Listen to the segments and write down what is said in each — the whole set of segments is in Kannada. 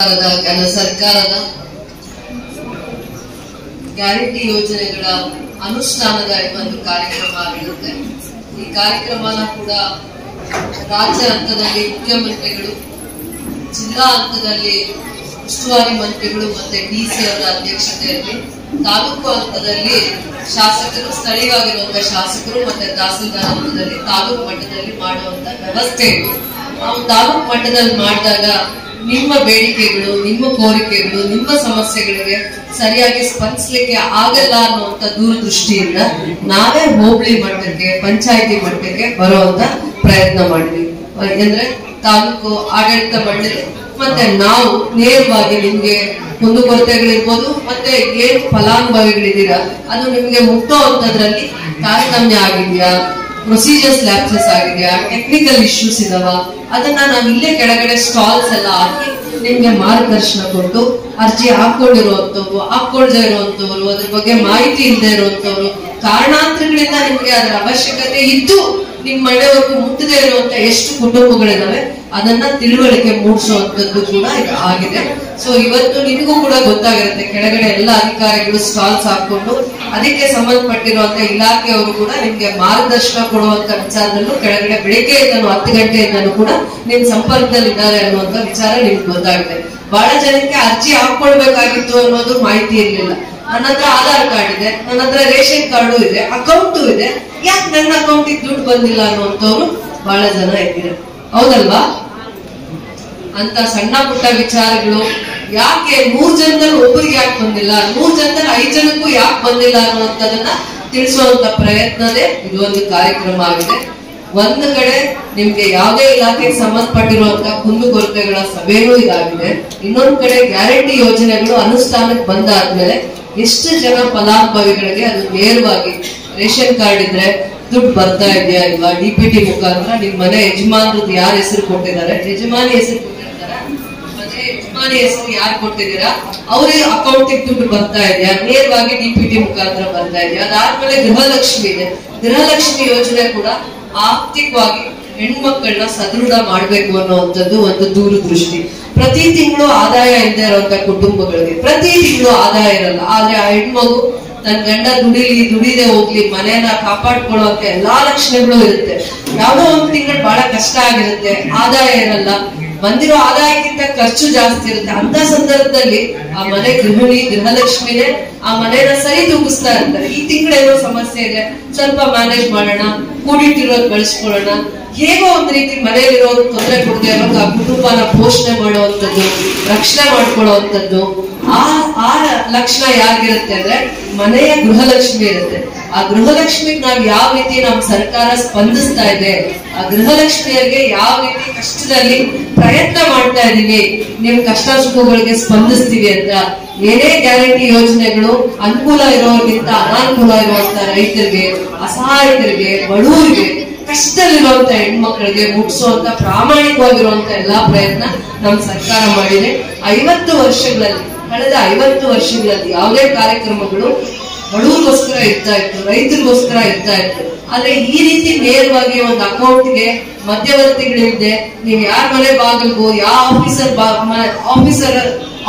ಸರ್ಕಾರದ ಗ್ಯಾರಂಟಿ ಯೋಜನೆಗಳ ಅನುಷ್ಠಾನದ ಒಂದು ಕಾರ್ಯಕ್ರಮ ಆಗಿರುತ್ತೆ. ಈ ಕಾರ್ಯಕ್ರಮನ ಕೂಡ ರಾಜ್ಯ ಹಂತದಲ್ಲಿ ಮುಖ್ಯಮಂತ್ರಿಗಳು, ಜಿಲ್ಲಾ ಹಂತದಲ್ಲಿ ಉಸ್ತುವಾರಿ ಮಂತ್ರಿಗಳು ಮತ್ತೆ ಡಿಸಿ ಅವರ ಅಧ್ಯಕ್ಷತೆಯಲ್ಲಿ, ತಾಲೂಕು ಹಂತದಲ್ಲಿ ಶಾಸಕರು, ಸ್ಥಳೀಯವಾಗಿರುವಂತಹ ಶಾಸಕರು ಮತ್ತೆ ತಹಸೀಲ್ದಾರ್ ಹಂತದಲ್ಲಿ ತಾಲೂಕು ಮಟ್ಟದಲ್ಲಿ ಮಾಡುವಂತ ವ್ಯವಸ್ಥೆ ಇದೆ. ನಾವು ತಾಲೂಕು ಮಟ್ಟದಲ್ಲಿ ಮಾಡಿದಾಗ ನಿಮ್ಮ ಬೇಡಿಕೆಗಳು, ನಿಮ್ಮ ಕೋರಿಕೆಗಳು, ನಿಮ್ಮ ಸಮಸ್ಯೆಗಳಿಗೆ ಸರಿಯಾಗಿ ಸ್ಪಂದಿಸಲಿಕ್ಕೆ ಆಗಲ್ಲ ಅನ್ನುವಂತ ದೂರದೃಷ್ಟಿಯಿಂದ ನಾವೇ ಹೋಬಳಿ ಮಟ್ಟಕ್ಕೆ, ಪಂಚಾಯಿತಿ ಮಟ್ಟಕ್ಕೆ ಬರುವಂತ ಪ್ರಯತ್ನ ಮಾಡಿದ್ವಿ. ಯಾಕಂದ್ರೆ ತಾಲೂಕು ಆಡಳಿತ ಮಂಡಳಿ ಮತ್ತೆ ನಾವು ನೇರವಾಗಿ ನಿಮ್ಗೆ ಕುಂದುಕೊರತೆಗಳಿರ್ಬೋದು ಮತ್ತೆ ಏನ್ ಫಲಾನುಭವಿಗಳಿದ್ದೀರಾ ಅದು ನಿಮ್ಗೆ ಮುಟ್ಟುವಂತದ್ರಲ್ಲಿ ತಾರತಮ್ಯ ಆಗಿದ್ಯಾ, ಪ್ರೊಸೀಜರ್ಸ್ ಲ್ಯಾಪ್ಸಸ್ ಆಗಿದೆಯಾ, ಟೆಕ್ನಿಕಲ್ ಇಶ್ಯೂಸ್ ಇದಾವ, ಅದನ್ನ ನಾವು ಇಲ್ಲೇ ಕೆಳಗಡೆ ಸ್ಟಾಲ್ಸ್ ಎಲ್ಲ ಹಾಕಿ ನಿಮ್ಗೆ ಮಾರ್ಗದರ್ಶನ ಕೊಟ್ಟು ಅರ್ಜಿ ಹಾಕೊಂಡಿರುವಂತವ್ರು, ಹಾಕೊಳ್ದೇ ಇರುವಂತವ್ರು, ಅದ್ರ ಬಗ್ಗೆ ಮಾಹಿತಿ ಇಲ್ಲದೆ ಇರುವಂತವ್ರು, ಕಾರಣಾಂತರಗಳಿಂದ ನಿಮ್ಗೆ ಅದರ ಅವಶ್ಯಕತೆ ಇದ್ದು ನಿಮ್ ಮನೆವರೆಗೂ ಮುಟ್ಟದೇ ಇರುವಂತ ಎಷ್ಟು ಕುಟುಂಬಗಳಿದಾವೆ ಅದನ್ನ ತಿಳುವಳಿಕೆ ಮೂಡಿಸುವಂತದ್ದು ಕೂಡ ಇದು ಆಗಿದೆ. ಸೊ ಇವತ್ತು ನಿಮಗೂ ಕೂಡ ಗೊತ್ತಾಗಿರುತ್ತೆ, ಕೆಳಗಡೆ ಎಲ್ಲ ಅಧಿಕಾರಿಗಳು ಸ್ಟಾಲ್ಸ್ ಹಾಕೊಂಡು ಅದಕ್ಕೆ ಸಂಬಂಧಪಟ್ಟಿರುವಂತ ಇಲಾಖೆಯವರು ಕೂಡ ನಿಮ್ಗೆ ಮಾರ್ಗದರ್ಶನ ಕೊಡುವಂತ ವಿಚಾರದಲ್ಲೂ ಕೆಳಗಡೆ ಬೆಳಿಗ್ಗೆಯಿಂದಲೂ 10 ಗಂಟೆಯಿಂದಲೂ ಕೂಡ ನಿಮ್ ಸಂಪರ್ಕದಲ್ಲಿ ಇದ್ದಾರೆ ಅನ್ನುವಂತ ವಿಚಾರ ನಿಮ್ಗೆ ಗೊತ್ತಾಗಿದೆ. ಬಹಳ ಜನಕ್ಕೆ ಅರ್ಜಿ ಹಾಕೊಳ್ಬೇಕಾಗಿತ್ತು ಅನ್ನೋದು ಮಾಹಿತಿ ಇರ್ಲಿಲ್ಲ. ನನ್ನ ಹತ್ರ ಆಧಾರ್ ಕಾರ್ಡ್ ಇದೆ, ನನ್ನ ಹತ್ರ ರೇಷನ್ ಕಾರ್ಡು ಇದೆ, ಅಕೌಂಟು ಇದೆ, ಯಾಕೆ ನನ್ನ ಅಕೌಂಟಿಗೆ ದುಡ್ಡು ಬಂದಿಲ್ಲ ಅನ್ನುವಂಥವ್ರು ಬಹಳ ಜನ ಇದ್ದೀರ, ಹೌದಲ್ವಾ? ಅಂತ ಸಣ್ಣ ಪುಟ್ಟ ವಿಚಾರಗಳು ಯಾಕೆ 100 ಜನದಲ್ಲಿ ಒಬ್ಬರಿಗೆ ಯಾಕೆ ಬಂದಿಲ್ಲ, 100 ಜನದಲ್ಲಿ 5 ಜನಕ್ಕೂ ಯಾಕೆ ಬಂದಿಲ್ಲ ಅನ್ನುವಂಥದನ್ನ ತಿಳಿಸುವಂತ ಪ್ರಯತ್ನದೇ ಇದು ಒಂದು ಕಾರ್ಯಕ್ರಮ ಆಗಿದೆ. ಒಂದು ಕಡೆ ನಿಮ್ಗೆ ಯಾವುದೇ ಇಲಾಖೆಗೆ ಸಂಬಂಧಪಟ್ಟಿರುವಂತಹ ಕುಂದುಕೊರತೆಗಳ ಸಭೆನೂ ಇದಾಗಿದೆ. ಇನ್ನೊಂದು ಕಡೆ ಗ್ಯಾರಂಟಿ ಯೋಜನೆಗಳು ಅನುಷ್ಠಾನಕ್ಕೆ ಬಂದಾದ್ಮೇಲೆ ಎಷ್ಟು ಜನ ಫಲಾನುಭವಿಗಳಿಗೆ ಅದು ನೇರವಾಗಿ ರೇಷನ್ ಕಾರ್ಡ್ ಇದ್ರೆ ದುಡ್ಡು ಬರ್ತಾ ಇದೆಯಾ ಇಲ್ವಾ, ಡಿಪಿಟಿ ಮುಖಾಂತರ ನಿಮ್ ಮನೆ ಯಜಮಾನ್ರದ್ದು ಯಾರ ಹೆಸರು ಕೊಟ್ಟಿದ್ದಾರೆ, ಯಜಮಾನಿ ಹೆಸರು ಕೊಟ್ಟಿರ್ತಾರೆ, ಮನೆ ಯಜಮಾನಿ ಹೆಸರು ಯಾರು ಕೊಟ್ಟಿದ್ದೀರಾ ಅವ್ರಿಗೆ ಅಕೌಂಟಿಗೆ ದುಡ್ಡು ಬರ್ತಾ ಇದೆಯಾ, ನೇರವಾಗಿ ಡಿಪಿಟಿ ಮುಖಾಂತರ ಬರ್ತಾ ಇದೆಯಾ. ಅದಾದ್ಮೇಲೆ ಗೃಹಲಕ್ಷ್ಮಿ ಇದೆ, ಗೃಹಲಕ್ಷ್ಮಿ ಯೋಜನೆ ಕೂಡ ಆರ್ಥಿಕವಾಗಿ ಹೆಣ್ಮಕ್ಕಳನ್ನ ಸದೃಢ ಮಾಡ್ಬೇಕು ಅನ್ನುವಂಥದ್ದು ಒಂದು ದೂರದೃಷ್ಟಿ. ಪ್ರತಿ ತಿಂಗಳು ಆದಾಯ ಇಲ್ಲದೆ ಇರುವಂತ ಕುಟುಂಬಗಳಿಗೆ ಪ್ರತಿ ತಿಂಗಳು ಆದಾಯ ಇರಲ್ಲ, ಆದ್ರೆ ಆ ಹೆಣ್ಮಗು ತನ್ನ ಗಂಡ ದುಡಿದೇ ಹೋಗ್ಲಿ ಮನೆಯನ್ನ ಕಾಪಾಡ್ಕೊಳ್ಳುವಂತ ಎಲ್ಲಾ ಲಕ್ಷಣಗಳು ಇರುತ್ತೆ. ಯಾವ್ದೋ ಒಂದು ತಿಂಗಳು ಬಹಳ ಕಷ್ಟ ಆಗಿರುತ್ತೆ, ಆದಾಯ ಇರಲ್ಲ, ಬಂದಿರೋ ಆದಾಯಕ್ಕಿಂತ ಖರ್ಚು ಜಾಸ್ತಿ ಇರುತ್ತೆ. ಅಂತ ಸಂದರ್ಭದಲ್ಲಿ ಆ ಮನೆ ಗೃಹಲಕ್ಷ್ಮಿನೇ ಆ ಮನೆನ ಸರಿ ತೂಗಿಸ್ತಾ ಇರ್ತಾರೆ. ಈ ತಿಂಗಳೇನೋ ಸಮಸ್ಯೆ ಇದೆ, ಸ್ವಲ್ಪ ಮ್ಯಾನೇಜ್ ಮಾಡೋಣ, ಕೂಡಿಟ್ಟಿರೋದು ಬಳಸ್ಕೊಳ್ಳೋಣ, ಹೇಗೋ ಒಂದ್ ರೀತಿ ಮನೆಯಲ್ಲಿರೋರು ತೊಂದರೆ ಕೊಡದೆ ಇರೋದು ಆ ಕುಟುಂಬನ ಪೋಷಣೆ ಮಾಡುವಂಥದ್ದು, ರಕ್ಷಣೆ ಮಾಡ್ಕೊಳ್ಳುವಂಥದ್ದು. ಆ ಲಕ್ಷಣ ಯಾರಿಗಿರುತ್ತೆ ಅಂದ್ರೆ ಮನೆಯ ಗೃಹಲಕ್ಷ್ಮಿ ಇರುತ್ತೆ. ಆ ಗೃಹಲಕ್ಷ್ಮಿಗೆ ನಾವ್ ಯಾವ ರೀತಿ ನಮ್ ಸರ್ಕಾರ ಸ್ಪಂದಿಸ್ತಾ ಇದೆ, ಆ ಗೃಹಲಕ್ಷ್ಮಿಯರಿಗೆ ಯಾವ ರೀತಿ ಕಷ್ಟದಲ್ಲಿ ಪ್ರಯತ್ನ ಮಾಡ್ತಾ ಇದೀವಿ, ನಿಮ್ ಕಷ್ಟ ಸುಖಗಳಿಗೆ ಸ್ಪಂದಿಸ್ತೀವಿ ಅಂತ. ಏನೇ ಗ್ಯಾರಂಟಿ ಯೋಜನೆಗಳು ಅನುಕೂಲ ಇರೋರಿಗಿಂತ ಅನಾನುಕೂಲ ಇರುವಂತ ರೈತರಿಗೆ, ಅಸಹಾಯಕರಿಗೆ, ಬಡವರಿಗೆ, ಕಷ್ಟದಲ್ಲಿರುವಂತ ಹೆಣ್ಮಕ್ಳಿಗೆ ಮುಟ್ಟಿಸುವಂತ ಪ್ರಾಮಾಣಿಕವಾಗಿರುವಂತ ಎಲ್ಲಾ ಪ್ರಯತ್ನ ನಮ್ ಸರ್ಕಾರ ಮಾಡಿದೆ. 50 ವರ್ಷಗಳಲ್ಲಿ, ಕಳೆದ 50 ವರ್ಷಗಳಲ್ಲಿ ಯಾವುದೇ ಕಾರ್ಯಕ್ರಮಗಳು ಬಡವರಿಗೋಸ್ಕರ ಇರ್ತಾ ಇತ್ತು, ರೈತರಿಗೋಸ್ಕರ ಇರ್ತಾ ಇತ್ತು. ಆದ್ರೆ ಈ ರೀತಿ ನೇರವಾಗಿ ಒಂದು ಅಕೌಂಟ್ಗೆ ಮಧ್ಯವರ್ತಿಗಳಿದೆ, ನೀವು ಯಾರ ಮನೆ ಬಾಗಿಲ್ಗೂ ಯಾವ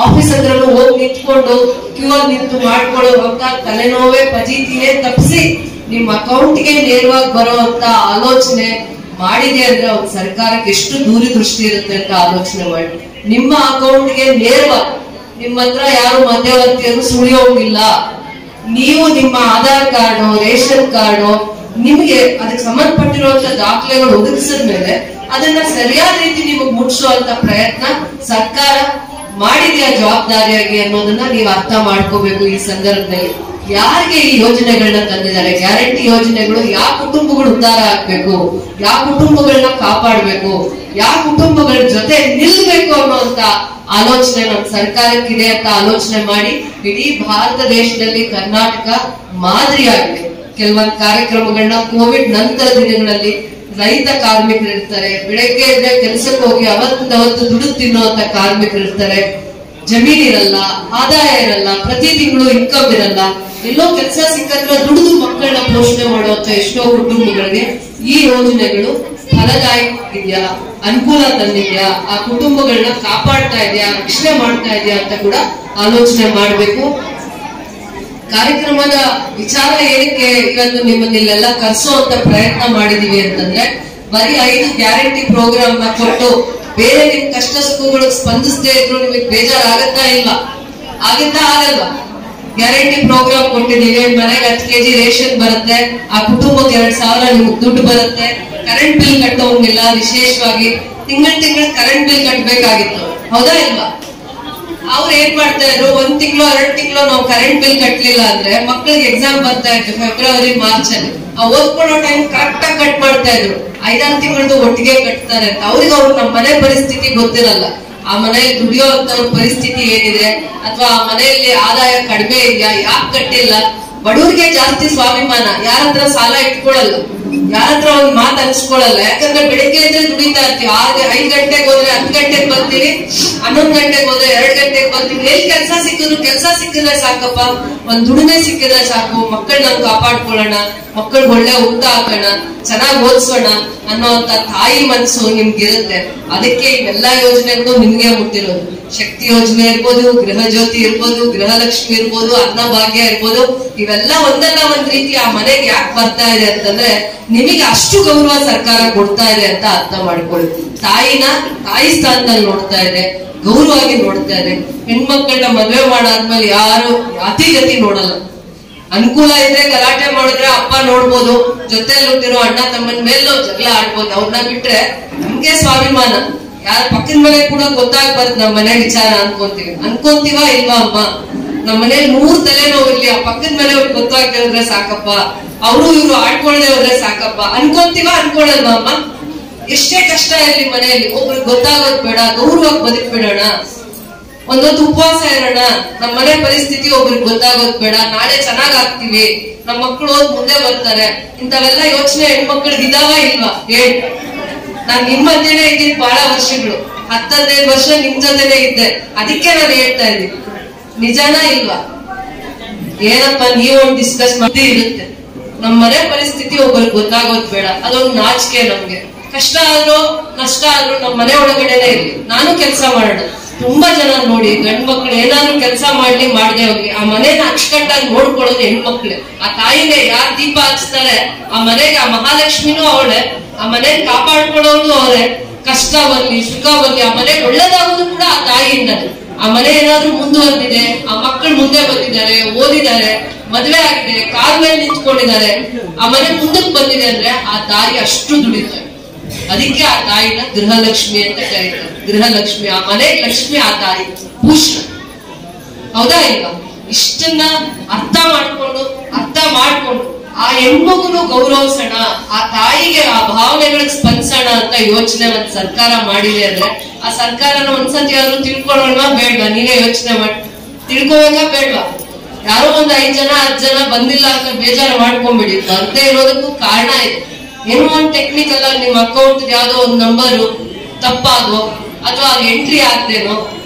ಆಫೀಸ್ ಹತ್ರನು ಹೋಗಿ ನಿಂತ್ಕೊಂಡು ಕ್ಯೂ ಅಲ್ಲಿ ನಿಂತು ಮಾಡ್ಕೊಳ್ಳುವಂತ ತಲೆನೋವೇ ಫಜೀತಿನೇ ತಪ್ಪಿಸಿ ನಿಮ್ಮ ಅಕೌಂಟ್ಗೆ ನೇರವಾಗಿ ಬರುವಂತ ಆಲೋಚನೆ ಮಾಡಿದೆ ಅಂದ್ರೆ ಅವ್ರ ಸರ್ಕಾರಕ್ಕೆ ಎಷ್ಟು ದೂರದೃಷ್ಟಿ ಇರುತ್ತೆ ಅಂತ ಆಲೋಚನೆ ಮಾಡಿ. ನಿಮ್ಮ ಅಕೌಂಟ್ಗೆ ನೇರವಾಗಿ, ನಿಮ್ಮ ಹತ್ರ ಯಾರು ಮಧ್ಯವರ್ತಿಯರು ಸುಳಿಯೋಂಗಿಲ್ಲ, ನೀವು ನಿಮ್ಮ ಆಧಾರ್ ಕಾರ್ಡು, ರೇಷನ್ ಕಾರ್ಡು, ನಿಮಗೆ ಅದಕ್ಕೆ ಸಂಬಂಧಪಟ್ಟಿರುವಂತ ದಾಖಲೆಗಳು ಒದಗಿಸಿದ ಮೇಲೆ ಅದನ್ನ ಸರಿಯಾದ ರೀತಿ ನಿಮಗೆ ಮುಟ್ಟಿಸುವಂತ ಪ್ರಯತ್ನ ಸರ್ಕಾರ ಮಾಡಿದೆಯಾ ಜವಾಬ್ದಾರಿಯಾಗಿ ಅನ್ನೋದನ್ನ ನೀವು ಅರ್ಥ ಮಾಡ್ಕೋಬೇಕು. ಈ ಸಂದರ್ಭದಲ್ಲಿ ಯಾರಿಗೆ ಈ ಯೋಜನೆಗಳನ್ನ ತಂದಿದ್ದಾರೆ, ಗ್ಯಾರಂಟಿ ಯೋಜನೆಗಳು ಯಾವ ಕುಟುಂಬಗಳು ಉದ್ಧಾರ ಆಗ್ಬೇಕು, ಯಾವ ಕುಟುಂಬಗಳನ್ನ ಕಾಪಾಡ್ಬೇಕು, ಯಾವ ಕುಟುಂಬಗಳ ಜೊತೆ ನಿಲ್ಬೇಕು ಅನ್ನುವಂತ ಆಲೋಚನೆ ನಮ್ಮ ಸರ್ಕಾರಕ್ಕಿದೆ ಅಂತ ಆಲೋಚನೆ ಮಾಡಿ ಇಡೀ ಭಾರತ ದೇಶದಲ್ಲಿ ಕರ್ನಾಟಕ ಮಾದರಿಯಾಗಿದೆ. ಕೆಲವೊಂದು ಕಾರ್ಯಕ್ರಮಗಳನ್ನ ಕೋವಿಡ್ ನಂತರ ದಿನಗಳಲ್ಲಿ ರೈತ ಕಾರ್ಮಿಕರು ಇರ್ತಾರೆ, ಬೆಳಗ್ಗೆ ಇದ್ರೆ ಕೆಲ್ಸಕ್ಕೆ ಹೋಗಿ ಅವತ್ತು ದುಡಿದು ತಿನ್ನುವಂತ ಕಾರ್ಮಿಕರು ಇರ್ತಾರೆ, ಜಮೀನಿರಲ್ಲ, ಆದಾಯ ಇರಲ್ಲ, ಪ್ರತಿ ತಿಂಗಳು ಇನ್ಕಮ್ ಇರಲ್ಲ, ಎಲ್ಲೋ ಕೆಲಸ ಸಿಕ್ಕಂದ್ರೆ ದುಡಿದು ಮಕ್ಕಳನ್ನ ಪೋಷಣೆ ಮಾಡುವಂತ ಎಷ್ಟೋ ಕುಟುಂಬಗಳಿಗೆ ಈ ಯೋಜನೆಗಳು ಫಲದಾಯಿ ಇದೆಯಾ, ಅನುಕೂಲ ತಂದಿದ್ಯಾ, ಆ ಕುಟುಂಬಗಳನ್ನ ಕಾಪಾಡ್ತಾ ಇದೆಯಾ, ರಕ್ಷಣೆ ಮಾಡ್ತಾ ಇದೆಯಾ ಅಂತ ಕೂಡ ಆಲೋಚನೆ ಮಾಡಬೇಕು. ಕಾರ್ಯಕ್ರಮದ ವಿಚಾರ ಏನಕ್ಕೆ ಇವತ್ತು ನಿಮ್ಮನ್ನೆಲ್ಲ ಕರೆಸುವಂತ ಪ್ರಯತ್ನ ಮಾಡಿದೀವಿ ಅಂತಂದ್ರೆ, ಬರೀ 5 ಗ್ಯಾರಂಟಿ ಪ್ರೋಗ್ರಾಮ್ ನ ಕೊಟ್ಟು ಬೇರೆ ನಿಮ್ ಕಷ್ಟ ಸುಖಗಳಿಗೆ ಸ್ಪಂದಿಸದೇ ಇದ್ರು ನಿಮಗೆ ಬೇಜಾರಾಗತ್ತಾ ಇಲ್ವಾ? ಆಗಲ್ವಾ? ಗ್ಯಾರಂಟಿ ಪ್ರೋಗ್ರಾಮ್ ಕೊಟ್ಟಿದ್ದೀವಿ, ಮನೆಗೆ 10 kg ರೇಷನ್ ಬರುತ್ತೆ, ಆ ಕುಟುಂಬಕ್ಕೆ 2,000 ನಿಮ್ಗೆ ದುಡ್ಡು ಬರುತ್ತೆ, ಕರೆಂಟ್ ಬಿಲ್ ಕಟ್ಟೋಂಗಿಲ್ಲ, ವಿಶೇಷವಾಗಿ ತಿಂಗಳ ಕರೆಂಟ್ ಬಿಲ್ ಕಟ್ಟಬೇಕಾಗಿತ್ತು, ಹೌದಾ ಇಲ್ವಾ? ಅವ್ರು ಏನ್ ಮಾಡ್ತಾ ಇದ್ರು, 1 ತಿಂಗಳು 2 ತಿಂಗಳು ನಾವು ಕರೆಂಟ್ ಬಿಲ್ ಕಟ್ಟಲಿಲ್ಲ ಅಂದ್ರೆ ಮಕ್ಕಳಿಗೆ ಎಕ್ಸಾಮ್ ಬರ್ತಾ ಇತ್ತು ಫೆಬ್ರವರಿ ಮಾರ್ಚ್ ಅಲ್ಲಿ, ಆ ಓದ್ಕೊಳ್ಳೋ ಟೈಮ್ ಕರೆಕ್ಟ್ ಆಗಿ ಕಟ್ ಮಾಡ್ತಾ ಇದ್ರು. 5-6 ತಿಂಗಳದ್ದು ಒಟ್ಟಿಗೆ ಕಟ್ತಾರೆ ಅಂತ. ಅವ್ರಿಗೆ ನಮ್ಮ ಮನೆ ಪರಿಸ್ಥಿತಿ ಗೊತ್ತಿರಲ್ಲ, ಆ ಮನೆಯಲ್ಲಿ ದುಡಿಯೋ ಅಂತವ್ರ ಪರಿಸ್ಥಿತಿ ಏನಿದೆ, ಅಥವಾ ಆ ಮನೆಯಲ್ಲಿ ಆದಾಯ ಕಡಿಮೆ ಇದೆಯಾ, ಯಾಕೆ ಕಟ್ಟಿಲ್ಲ. ಬಡವರಿಗೆ ಜಾಸ್ತಿ ಸ್ವಾಭಿಮಾನ, ಯಾರತ್ರ ಸಾಲ ಇಟ್ಕೊಳ್ಳಲ್ಲ, ಯಾರತ್ರ ಒಂದ್ ಮಾತು ಅನ್ಸ್ಕೊಳ್ಳಲ್ಲ. ಯಾಕಂದ್ರೆ ಬೆಳಿಗ್ಗೆ ಇದ್ರೆ ದುಡಿತಾ ಇರ್ತೀವಿ, 5 ಗಂಟೆಗೆ ಹೋದ್ರೆ 10 ಗಂಟೆಗೆ ಬರ್ತೀವಿ, 11 ಗಂಟೆಗೆ ಹೋದ್ರೆ 2 ಗಂಟೆಗೆ ಬರ್ತೀವಿ. ಎಲ್ಲಿ ಕೆಲಸ ಸಿಕ್ಕಿದ್ರೆ ಸಾಕಪ್ಪ, ಒಂದ್ ದುಡಿಮೆ ಸಿಕ್ಕಿದ್ರೆ ಸಾಕು, ಮಕ್ಕಳನ್ನ ಕಾಪಾಡ್ಕೊಳ್ಳೋಣ, ಮಕ್ಕಳಿಗೆ ಒಳ್ಳೆ ಊಟ ಹಾಕೋಣ, ಚೆನ್ನಾಗಿ ಓದಿಸೋಣ ಅನ್ನೋಂತ ತಾಯಿ ಮನಸ್ಸು ನಿಮ್ಗಿರುತ್ತೆ. ಅದಕ್ಕೆ ಇವೆಲ್ಲಾ ಯೋಜನೆಗಳು ನಿಮ್ಗೆ ಮುಟ್ಟಿರೋದು. ಶಕ್ತಿ ಯೋಜನೆ ಇರ್ಬೋದು, ಗೃಹ ಜ್ಯೋತಿ ಇರ್ಬೋದು, ಗೃಹಲಕ್ಷ್ಮಿ ಇರ್ಬೋದು, ಅನ್ನಭಾಗ್ಯ ಇರ್ಬೋದು, ಇವೆಲ್ಲ ಒಂದಲ್ಲ ಒಂದ್ ರೀತಿ ಆ ಮನೆಗೆ ಯಾಕೆ ಬರ್ತಾ ಇದೆ ಅಂತಂದ್ರೆ, ನಿಮಗೆ ಅಷ್ಟು ಗೌರವ ಸರ್ಕಾರ ಕೊಡ್ತಾ ಇದೆ ಅಂತ ಅರ್ಥ ಮಾಡ್ಕೊಳ್ಳಿ. ತಾಯಿ ಸ್ಥಾನದಲ್ಲಿ ನೋಡ್ತಾ ಇದೆ, ಗೌರವವಾಗಿ ನೋಡ್ತಾ ಇದೆ. ಹೆಣ್ಮಕ್ಳನ್ನ ಮದ್ವೆ ಮಾಡಾದ್ಮೇಲೆ ಯಾರು ಅತಿಗತಿ ನೋಡಲ್ಲ. ಅನುಕೂಲ ಇದ್ರೆ ಗಲಾಟೆ ಮಾಡಿದ್ರೆ ಅಪ್ಪ ನೋಡ್ಬೋದು, ಜೊತೆಲಿ ಹುಟ್ಟಿರೋ ಅಣ್ಣ ತಮ್ಮನ ಮೇಲೂ ಜಗಳ ಆಡ್ಬೋದು. ಅವ್ರನ್ನ ಬಿಟ್ರೆ ನಮ್ಗೆ ಸ್ವಾಭಿಮಾನ, ಯಾರ ಪಕ್ಕದ ಮನೆ ಕೂಡ ಗೊತ್ತಾಗ್ಬಾರ್ದು ನಮ್ಮ ಮನೆ ವಿಚಾರ ಅನ್ಕೊಂತೀವ ಇಲ್ವಾ ಅಮ್ಮ? ನಮ್ಮ ಮನೇಲಿ 100 ತಲೆನೋವು ಇರ್ಲಿ, ಆ ಪಕ್ಕದ ಮನೆಯವ್ರಿಗೆ ಗೊತ್ತಾಗದೆ ಹೋದ್ರೆ ಸಾಕಪ್ಪ, ಅವರು ಇವ್ರು ಆಡ್ಕೊಳ್ಳದೆ ಹೋದ್ರೆ ಸಾಕಪ್ಪ ಅನ್ಕೊಳಲ್ವಾ ಅಮ್ಮ? ಎಷ್ಟೇ ಕಷ್ಟ ಇರ್ಲಿ ಮನೆಯಲ್ಲಿ, ಒಬ್ರಿಗೆ ಗೊತ್ತಾಗೋದ್ ಬೇಡ, ಗೌರವವಾಗಿ ಬದುಕ್ಬಿಡೋಣ, ಒಂದೊಂದು ಉಪವಾಸ ಇರೋಣ, ನಮ್ಮ ಮನೆ ಪರಿಸ್ಥಿತಿ ಒಬ್ರಿಗೆ ಗೊತ್ತಾಗೋದ್ ಬೇಡ, ನಾಳೆ ಚೆನ್ನಾಗ್ ಆಗ್ತೀವಿ, ನಮ್ಮ ಮಕ್ಕಳು ಓದ್ ಮುಂದೆ ಬರ್ತಾರೆ. ಇಂಥವೆಲ್ಲ ಯೋಚನೆ ಹೆಣ್ಮಕ್ಳಿಗೆ ಇದಾವ ಇಲ್ವಾ ಹೇಳಿ? ನಾನ್ ನಿಮ್ಮ ಮಧ್ಯೆನೆ ಇದ್ದೀನಿ ಬಹಳ ವರ್ಷಗಳು, 10-15 ವರ್ಷ ನಿಮ್ ಜೊತೆನೆ ಇದ್ದೆ. ಅದಕ್ಕೆ ನಾನು ಹೇಳ್ತಾ ಇದ್ದೀನಿ, ನಿಜಾನ ಇಲ್ವಾ? ಏನಪ್ಪ ನೀವೊಂದು ಡಿಸ್ಕಸ್ ಮಾಡಿ ಇರುತ್ತೆ. ನಮ್ಮ ಮನೆ ಪರಿಸ್ಥಿತಿ ಒಬ್ಬರಿಗೆ ಗೊತ್ತಾಗೋದ್ ಬೇಡ, ಅದೊಂದು ನಾಚಿಕೆ ನಮ್ಗೆ. ಕಷ್ಟ ಆದ್ರೂ ನಷ್ಟ ಆದ್ರೂ ನಮ್ಮ ಮನೆ ಒಳಗಡೆನೆ ಇರ್ಲಿ, ನಾನು ಕೆಲಸ ಮಾಡೋಣ. ತುಂಬಾ ಜನ ನೋಡಿ, ಗಂಡ್ ಮಕ್ಳು ಏನಾದ್ರು ಕೆಲಸ ಮಾಡದೆ ಹೋಗ್ಲಿ, ಆ ಮನೇನ ಅಚ್ಚುಕಟ್ಟಾಗಿ ನೋಡ್ಕೊಳ್ಳೋದು ಹೆಣ್ಮಕ್ಳೆ. ಆ ತಾಯಿನೇ ಯಾರು ದೀಪ ಹಚ್ತಾರೆ ಆ ಮನೆಗೆ, ಆ ಮಹಾಲಕ್ಷ್ಮಿನೂ ಅವಳೆ, ಆ ಮನೇನ ಕಾಪಾಡ್ಕೊಳ್ಳೋದು ಅವರೇ. ಕಷ್ಟ ಬರ್ಲಿ ಸುಖ ಬರ್ಲಿ, ಆ ಮನೆಗೆ ಒಳ್ಳೇದಾಗೋದು ಕೂಡ ಆ ತಾಯಿಯಿಂದಲೇ. ಆ ಮನೆ ಏನಾದ್ರೂ ಮುಂದುವರೆದಿದೆ, ಆ ಮಕ್ಕಳು ಮುಂದೆ ಬಂದಿದ್ದಾರೆ, ಓದಿದ್ದಾರೆ, ಮದ್ವೆ ಆಗಿದೆ, ಕಾಲ್ ಮೇಲೆ ನಿಂತ್ಕೊಂಡಿದ್ದಾರೆ, ಆ ಮನೆ ಮುಂದಕ್ಕೆ ಬಂದಿದೆ ಅಂದ್ರೆ ಆ ತಾಯಿ ಅಷ್ಟು ದುಡಿತಾರೆ. ಅದಕ್ಕೆ ಆ ತಾಯಿನ ಗೃಹಲಕ್ಷ್ಮಿ ಅಂತ ಕರೀತಾರೆ. ಗೃಹಲಕ್ಷ್ಮಿ, ಆ ಮನೆ ಲಕ್ಷ್ಮಿ, ಆ ತಾಯಿ ಭೂಷಣ, ಹೌದಾ ಇಲ್ವಾ? ಇಷ್ಟನ್ನ ಅರ್ಥ ಮಾಡ್ಕೊಂಡು ಆ ಹೆಣ್ಮಗುನು ಗೌರವಿಸೋಣ, ಆ ತಾಯಿಗೆ ಆ ಭಾವನೆಗಳಿಗೆ ಸ್ಪಂದಿಸೋಣ ಅಂತ ಯೋಚನೆ ಒಂದ್ ಸರ್ಕಾರ ಮಾಡಿದೆ ಅಂದ್ರೆ, ಆ ಸರ್ಕಾರನ ಒಂದ್ಸತಿ ಆದ್ರೂ ತಿಳ್ಕೊಳ್ಳೋಣ ಬೇಡ್ವಾ? ನೀವೇ ಯೋಚನೆ ಮಾಡಿ ತಿಳ್ಕೊಳ್ಳೋಣ ಬೇಡ್ವಾ? ಯಾರೋ ಒಂದ್ 5 ಜನ 10 ಜನ ಬಂದಿಲ್ಲ ಅಂತ ಬೇಜಾರು ಮಾಡ್ಕೊಂಡ್ಬಿಡಿ. ಬರ್ದೇ ಇರೋದಕ್ಕೂ ಕಾರಣ ಇದೆ. ಏನೋ ಒಂದು ಟೆಕ್ನಿಕಲ್ ಆಗಿ ನಿಮ್ ಅಕೌಂಟ್ ಯಾವ್ದೋ ಒಂದು ನಂಬರು ತಪ್ಪಾಗೋ, ಅಥವಾ ಎಂಟ್ರಿ ಆಗ್ದೇನೋ,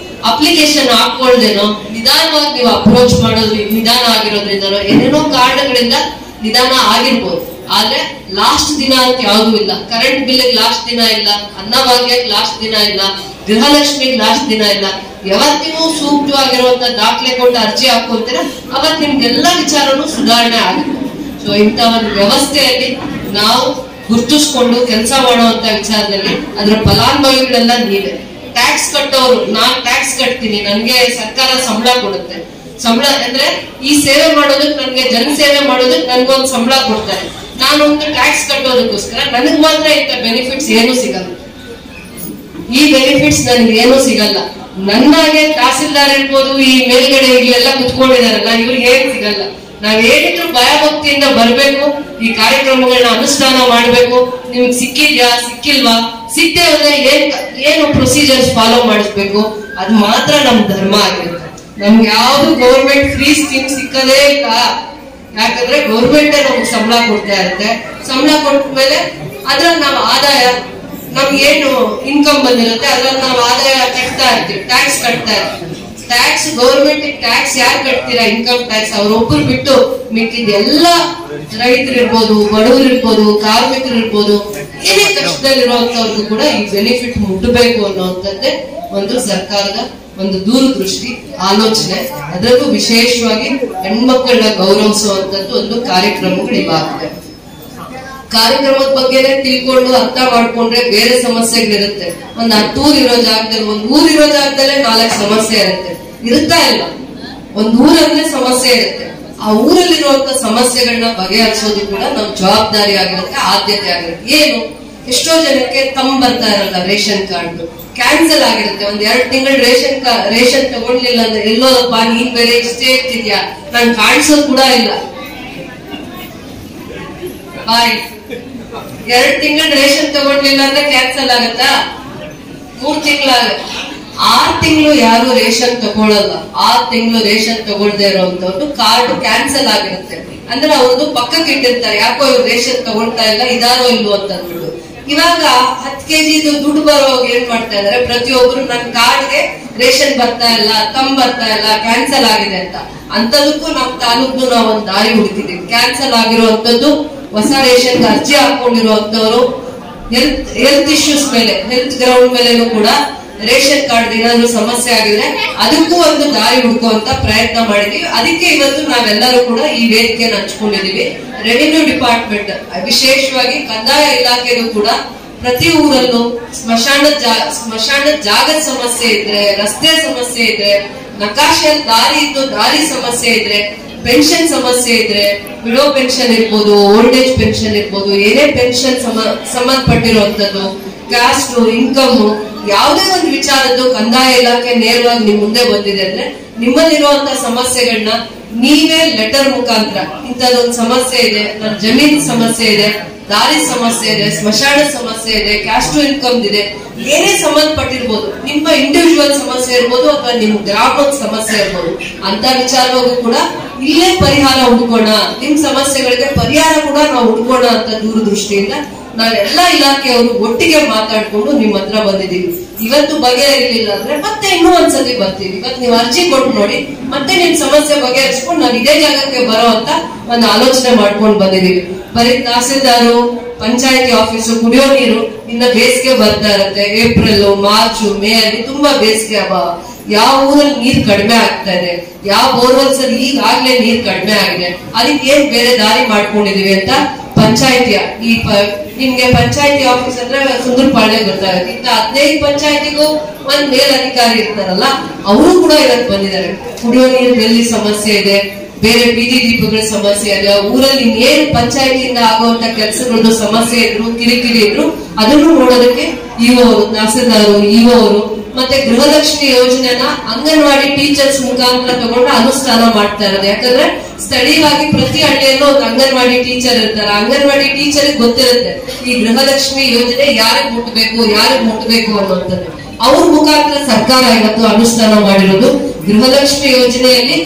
ಅಪ್ಲಿಕೇಶನ್ ಹಾಕೊಳ್ದೇನೋ, ನಿಧಾನವಾಗಿ ನೀವು ಅಪ್ರೋಚ್ ಮಾಡೋದು ನಿಧಾನ ಆಗಿರೋದ್ರಿಂದ ಏನೇನೋ ಕಾರಣಗಳಿಂದ ನಿಧಾನ ಆಗಿರ್ಬೋದು. ಆದ್ರೆ ಲಾಸ್ಟ್ ದಿನ ಅಂತ ಯಾವ್ದು ಇಲ್ಲ. ಕರೆಂಟ್ ಬಿಲ್ ಲಾಸ್ಟ್ ದಿನ ಇಲ್ಲ, ಅನ್ನಭಾಗ್ಯಕ್ಕೆ ಲಾಸ್ಟ್ ದಿನ ಇಲ್ಲ, ಗೃಹಲಕ್ಷ್ಮಿಗೆ ಲಾಸ್ಟ್ ದಿನ ಇಲ್ಲ. ಯಾವತ್ತಿಗೂ ಸೂಕ್ತವಾಗಿರುವಂತ ದಾಖಲೆ ಕೊಟ್ಟು ಅರ್ಜಿ ಹಾಕೊಂತೀರ, ಅವತ್ ನಿಮ್ಗೆಲ್ಲ ವಿಚಾರನೂ ಸುಧಾರಣೆ ಆಗುತ್ತೆ. ಸೊ ಇಂಥ ಒಂದು ವ್ಯವಸ್ಥೆಯಲ್ಲಿ ನಾವು ಗುರುತಿಸ್ಕೊಂಡು ಕೆಲಸ ಮಾಡುವಂತ ವಿಚಾರದಲ್ಲಿ ಅದರ ಫಲಾನುಭವಿಗಳೆಲ್ಲ ನೀವೇ. ಟ್ಯಾಕ್ಸ್ ಕಟ್ಟೋರು, ನಾನ್ ಟ್ಯಾಕ್ಸ್ ಕಟ್ತೀನಿ, ನನ್ಗೆ ಸರ್ಕಾರ ಸಂಬಳ ಕೊಡುತ್ತೆ. ಸಂಬಳ ಅಂದ್ರೆ ಈ ಸೇವೆ ಮಾಡೋದಕ್ಕೆ, ನನ್ಗೆ ಜನಸೇವೆ ಮಾಡೋದಕ್ಕೆ ನನ್ಗೊಂದು ಸಂಬಳ ಕೊಡ್ತಾರೆ. ನಾನೊಂದು ಟ್ಯಾಕ್ಸ್ ಕಟ್ಟೋದಕ್ಕೋಸ್ಕರ ನನಗ್ ಮಾತ್ರ ಇಂಥ ಬೆನಿಫಿಟ್ಸ್ ಏನು ಸಿಗಲ್ಲ. ಈ ಬೆನಿಫಿಟ್ಸ್ ನನ್ಗೆ ಏನೂ ಸಿಗಲ್ಲ. ನನ್ನಾಗೆ ತಹಸೀಲ್ದಾರ್ ಇರ್ಬೋದು, ಈ ಮೇಲ್ಗಡೆ ಇಲ್ಲೆಲ್ಲ ಕುತ್ಕೊಂಡಿದಾರಲ್ಲ, ಇವ್ರಿಗೆ ಏನ್ ಸಿಗಲ್ಲ. ನಾವ್ ಏನಿದ್ರು ಭಯಭಕ್ತಿಯಿಂದ ಬರ್ಬೇಕು, ಈ ಕಾರ್ಯಕ್ರಮಗಳನ್ನ ಅನುಷ್ಠಾನ ಮಾಡ್ಬೇಕು. ನಿಮ್ಗೆ ಸಿಕ್ಕಿದ್ಯಾ ಸಿಕ್ಕಿಲ್ವಾ, ಸಿಕ್ಕದೆ ಹೋದ್ರೆ ಏನು ಪ್ರೊಸೀಜರ್ಸ್ ಫಾಲೋ ಮಾಡಿಸ್ಬೇಕು, ಅದು ಮಾತ್ರ ನಮ್ ಧರ್ಮ ಆಗಿರುತ್ತೆ. ನಮ್ಗೆ ಯಾವ್ದು ಗೌರ್ಮೆಂಟ್ ಫ್ರೀ ಸ್ಕೀಮ್ ಸಿಕ್ಕದೇ ಇಲ್ಲ. ಯಾಕಂದ್ರೆ ಗೌರ್ಮೆಂಟ್ ನಮ್ಗೆ ಸಂಬಳ ಕೊಡ್ತಾ ಇರುತ್ತೆ. ಸಂಬಳ ಕೊಟ್ಮೇಲೆ ಅದ್ರಲ್ಲಿ ನಾವು ಆದಾಯ, ನಮ್ಗೆ ಏನು ಇನ್ಕಮ್ ಬಂದಿರುತ್ತೆ ಅದ್ರಲ್ಲಿ ನಾವು ಆದಾಯ ಕಟ್ತಾ ಇರ್ತೀವಿ, ಟ್ಯಾಕ್ಸ್ ಕಟ್ತಾ ಇರ್ತೀವಿ. ಟ್ಯಾಕ್ಸ್ ಗೌರ್ಮೆಂಟ್ ಟ್ಯಾಕ್ಸ್ ಯಾರು ಕಟ್ತೀರಾ, ಇನ್ಕಮ್ ಟ್ಯಾಕ್ಸ್ ಅವರೊಬ್ಬರು ಬಿಟ್ಟು ಮಿಕ್ಕಿದ ಎಲ್ಲ ರೈತರು ಇರ್ಬೋದು, ಬಡವರು ಇರ್ಬೋದು, ಕಾರ್ಮಿಕರು ಇರ್ಬೋದು, ಏನೇ ಕಷ್ಟದಲ್ಲಿರುವಂತವ್ರಿಗೂ ಕೂಡ ಈ ಬೆನಿಫಿಟ್ ಮುಟ್ಟಬೇಕು ಅನ್ನುವಂಥದ್ದೇ ಒಂದು ಸರ್ಕಾರದ ಒಂದು ದೂರದೃಷ್ಟಿ ಆಲೋಚನೆ. ಅದರಲ್ಲೂ ವಿಶೇಷವಾಗಿ ಹೆಣ್ಮಕ್ಕಳನ್ನ ಗೌರವಿಸುವಂತದ್ದು ಒಂದು ಕಾರ್ಯಕ್ರಮಗಳು ಇವಾಗಿದೆ. ಕಾರ್ಯಕ್ರಮದ ಬಗ್ಗೆನೆ ತಿಳ್ಕೊಂಡು ಅರ್ಥ ಮಾಡ್ಕೊಂಡ್ರೆ ಬೇರೆ ಸಮಸ್ಯೆಗಳಿರುತ್ತೆ. ಒಂದ್ ಟೂರ್ ಇರೋ ಜಾಗದಲ್ಲಿ, ಒಂದ್ ಊರಿರೋ ಜಾಗದಲ್ಲೇ 4 ಸಮಸ್ಯೆ ಇರುತ್ತಾ ಇಲ್ಲ. ಒಂದ್ ಊರಲ್ಲೇ ಸಮಸ್ಯೆ ಇರುತ್ತೆ. ಆ ಊರಲ್ಲಿರುವಂತ ಸಮಸ್ಯೆಗಳನ್ನ ಬಗೆಹರಿಸೋದು ಕೂಡ ನಮ್ ಜವಾಬ್ದಾರಿ ಆಗಿರುತ್ತೆ, ಆದ್ಯತೆ ಆಗಿರುತ್ತೆ. ಏನು ಎಷ್ಟೋ ಜನಕ್ಕೆ ಬರ್ತಾ ಇರಲ್ಲ, ರೇಷನ್ ಕಾರ್ಡ್ ಕ್ಯಾನ್ಸಲ್ ಆಗಿರುತ್ತೆ. ಒಂದ್ 2 ತಿಂಗಳು ರೇಷನ್ ತಗೊಳ್ಲಿಲ್ಲ ಅಂದ್ರೆ ಎಲ್ಲೋದಪ್ಪ ನೀನ್ ಬೇರೆ ಇಷ್ಟೇ ಇರ್ತಿದ್ಯಾ, ನಾನ್ ಕಾಣಿಸೋದು ಕೂಡ ಇಲ್ಲ. 2 ತಿಂಗಳು ರೇಷನ್ ತಗೊಳ್ಲಿಲ್ಲ ಅಂದ್ರೆ ಕ್ಯಾನ್ಸಲ್ ಆಗತ್ತಾ? 3 ತಿಂಗಳಾಗತ್ತೆ. 6 ತಿಂಗಳು ಯಾರು ರೇಷನ್ ತಗೊಳ್ಳಲ್ಲ. 6 ತಿಂಗಳು ರೇಷನ್ ತಗೊಳ್ದೇ ಇರೋಂಥವ್ರು ಕಾರ್ಡ್ ಕ್ಯಾನ್ಸಲ್ ಆಗಿರುತ್ತೆ. ಅಂದ್ರೆ ಅವ್ರದ್ದು ಪಕ್ಕಕ್ಕೆ ಇಟ್ಟಿರ್ತಾರೆ, ಯಾಕೋ ಇವ್ರು ರೇಷನ್ ತಗೊಳ್ತಾ ಇಲ್ಲ, ಇದಾರೋ ಇಲ್ವೋ ಅಂತ ಅಂದ್ಬಿಟ್ಟು. ಇವಾಗ 10 kg ದುಡ್ಡು ಬರೋವಾಗ ಏನ್ ಮಾಡ್ತಾ ಇದಾರೆ, ಪ್ರತಿಯೊಬ್ರು ನನ್ನ ಕಾರ್ಡ್ಗೆ ರೇಷನ್ ಬರ್ತಾ ಇಲ್ಲ, ಬರ್ತಾ ಇಲ್ಲ, ಕ್ಯಾನ್ಸಲ್ ಆಗಿದೆ ಅಂತ. ಅಂತದಕ್ಕೂ ನಮ್ ತಾಲೂಕು ನಾವು ಒಂದು ದಾರಿ ಹುಡುಕಿದೀವಿ. ಕ್ಯಾನ್ಸಲ್ ಆಗಿರುವಂತದ್ದು ಹೊಸ ರೇಷನ್ ಅರ್ಜಿ ಹಾಕೊಂಡಿರುವಂತವ್ರು ಹೆಲ್ತ್ ಇಶ್ಯೂಸ್ ಮೇಲೆ, ಹೆಲ್ತ್ ಗ್ರೌಂಡ್ ಮೇಲೆನೂ ಕೂಡ ರೇಷನ್ ಕಾರ್ಡ್ ಏನಾದ್ರು ಸಮಸ್ಯೆ ಆಗಿದ್ರೆ ಅದಕ್ಕೂ ಒಂದು ದಾರಿ ಹುಡುಕುವಂತ ಪ್ರಯತ್ನ ಮಾಡಿದೀವಿ. ಅದಕ್ಕೆ ಇವತ್ತು ನಾವೆಲ್ಲರೂ ಕೂಡ ಈ ವೇದಿಕೆಯನ್ನು ಹಂಚ್ಕೊಂಡಿದೀವಿ. ರೆವಿನ್ಯೂ ಡಿಪಾರ್ಟ್ಮೆಂಟ್, ವಿಶೇಷವಾಗಿ ಕಂದಾಯ ಇಲಾಖೆಗೂ ಕೂಡ ಪ್ರತಿ ಊರಲ್ಲೂ ಸ್ಮಶಾನದ ಜಾಗದ ಸಮಸ್ಯೆ ಇದ್ರೆ, ರಸ್ತೆ ಸಮಸ್ಯೆ ಇದ್ರೆ, ನಕಾಶೆ ದಾರಿ ಇದ್ದು ದಾರಿ ಸಮಸ್ಯೆ ಇದ್ರೆ, ಪೆನ್ಷನ್ ಸಮಸ್ಯೆ ಇದ್ರೆ, ವಿಡೋ ಪೆನ್ಷನ್ ಇರ್ಬೋದು, ಓಲ್ಡ್ ಏಜ್ ಪೆನ್ಷನ್ ಇರ್ಬೋದು, ಏನೇ ಪೆನ್ಷನ್ ಸಂಬಂಧಪಟ್ಟಿರುವಂತದ್ದು, ಕ್ಯಾಸ್ಟ್, ಇನ್ಕಮ್, ಯಾವುದೇ ಒಂದು ವಿಚಾರದ್ದು ಕಂದಾಯ ಇಲಾಖೆ ನೇರವಾಗಿ ನಿಮ್ ಮುಂದೆ ಬಂದಿದೆ ಅಂದ್ರೆ ನಿಮ್ಮಲ್ಲಿರುವಂತಹ ಸಮಸ್ಯೆಗಳನ್ನ ನೀವೇ ಲೆಟರ್ ಮುಖಾಂತರ ಇಂಥದೊಂದು ಸಮಸ್ಯೆ ಇದೆ, ನನ್ನ ಜಮೀನ್ ಸಮಸ್ಯೆ ಇದೆ, ದಾರಿ ಸಮಸ್ಯೆ ಇದೆ, ಸ್ಮಶಾನ ಸಮಸ್ಯೆ ಇದೆ, ಕ್ಯಾಸ್ಟ್ ಇನ್ಕಮ್ ಇದೆ, ಏನೇ ಸಂಬಂಧಪಟ್ಟಿರ್ಬೋದು, ನಿಮ್ಮ ಇಂಡಿವಿಜುವಲ್ ಸಮಸ್ಯೆ ಇರ್ಬೋದು ಅಥವಾ ನಿಮ್ ಗ್ರಾಮದ ಸಮಸ್ಯೆ ಇರ್ಬೋದು, ಅಂತ ವಿಚಾರವಾಗೂ ಕೂಡ ಇಲ್ಲೇ ಪರಿಹಾರ ಹುಡುಕೋಣ, ನಿಮ್ ಸಮಸ್ಯೆಗಳಿಗೆ ಪರಿಹಾರ ಕೂಡ ನಾವು ಹುಡುಕೋಣ ಅಂತ ದೂರದೃಷ್ಟಿಯಿಂದ ನಾವೆಲ್ಲ ಇಲಾಖೆಯವರು ಒಟ್ಟಿಗೆ ಮಾತಾಡ್ಕೊಂಡು ನಿಮ್ ಹತ್ರ ಬಂದಿದ್ದೀವಿ. ಇವತ್ತು ಬಗೆಹರಿಲಿಲ್ಲ ಅಂದ್ರೆ ಮತ್ತೆ ಇನ್ನೂ ಒಂದ್ಸತಿ ಬರ್ತೀವಿ. ಇವತ್ತು ನೀವು ಅರ್ಜಿ ಕೊಟ್ಟು ನೋಡಿ, ಮತ್ತೆ ನಿಮ್ ಸಮಸ್ಯೆ ಬಗೆಹರಿಸ್ಕೊಂಡು ನಾವು ಇದೇ ಜಾಗಕ್ಕೆ ಬರೋ ಅಂತ ಒಂದು ಆಲೋಚನೆ ಮಾಡ್ಕೊಂಡು ಬಂದಿದೀವಿ. ಬರೀ ತಹಸೀಲ್ದಾರು, ಪಂಚಾಯತಿ ಆಫೀಸು, ಕುಡಿಯೋ ನೀರು ಇನ್ನ ಬೇಸಿಗೆ ಬರ್ತಾ ಇರುತ್ತೆ. ಏಪ್ರಿಲ್, ಮಾರ್ಚ್, ಮೇ ಅಲ್ಲಿ ತುಂಬಾ ಬೇಸಿಗೆ ಅಭಾವ. ಯಾವ ಊರಲ್ಲಿ ನೀರ್ ಕಡಿಮೆ ಆಗ್ತಾ ಇದೆ, ಯಾವ ಬೋರ್ವೆಲ್ಸ್ ಅಲ್ಲಿ ಈಗಾಗ್ಲೇ ನೀರ್ ಕಡಿಮೆ ಆಗಿದೆ, ಅದಕ್ಕೆ ಏನ್ ಬೇರೆ ದಾರಿ ಮಾಡ್ಕೊಂಡಿದೀವಿ ಅಂತ ಪಂಚಾಯತಿಯ ನಿಮ್ಗೆ ಪಂಚಾಯತಿ ಆಫೀಸ್ ಅಂದ್ರೆ ಸುಂದರಪಾಳ್ಯ ಗೊತ್ತಾಗುತ್ತೆ. ಇಂತ 15 ಪಂಚಾಯತಿಗೂ ಒಂದ್ ಮೇಲಧಿಕಾರಿ ಇರ್ತಾರಲ್ಲ, ಅವರು ಕೂಡ ಇವತ್ತು ಬಂದಿದ್ದಾರೆ. ಕುಡಿಯೋ ನೀರಿನಲ್ಲಿ ಸಮಸ್ಯೆ ಇದೆ, ಬೇರೆ ಬೀದಿ ದೀಪಗಳ ಸಮಸ್ಯೆ ಇದೆ, ಊರಲ್ಲಿ ಇನ್ನೇನು ಪಂಚಾಯತಿಯಿಂದ ಆಗುವಂತ ಕೆಲಸಗಳದ್ದು ಸಮಸ್ಯೆ ಇದ್ರು, ಕಿರಿಕಿರಿ ಇದ್ರು, ಅದನ್ನು ನೋಡೋದಕ್ಕೆ ಇಒ ಅವರು, ತಹಸೀಲ್ದಾರು, ಇಒ ಅವರು, ಮತ್ತೆ ಗೃಹಲಕ್ಷ್ಮಿ ಯೋಜನೆನ ಅಂಗನವಾಡಿ ಟೀಚರ್ಸ್ ಮುಖಾಂತರ ತಗೊಂಡು ಅನುಷ್ಠಾನ ಮಾಡ್ತಾ ಇರೋದು. ಯಾಕಂದ್ರೆ ಸ್ಥಳೀಯವಾಗಿ ಪ್ರತಿ ಹಳ್ಳಿಯಲ್ಲೂ ಒಂದು ಅಂಗನವಾಡಿ ಟೀಚರ್ ಇರ್ತಾರೆ. ಅಂಗನವಾಡಿ ಟೀಚರ್ ಗೊತ್ತಿರುತ್ತೆ ಈ ಗೃಹಲಕ್ಷ್ಮಿ ಯೋಜನೆ ಯಾರಿಗೆ ಮುಟ್ಟಬೇಕು ಅನ್ನುವಂಥದ್ದು. ಅವ್ರ ಮುಖಾಂತರ ಸರ್ಕಾರ ಇವತ್ತು ಅನುಷ್ಠಾನ ಮಾಡಿರೋದು. ಗೃಹಲಕ್ಷ್ಮಿ ಯೋಜನೆಯಲ್ಲಿ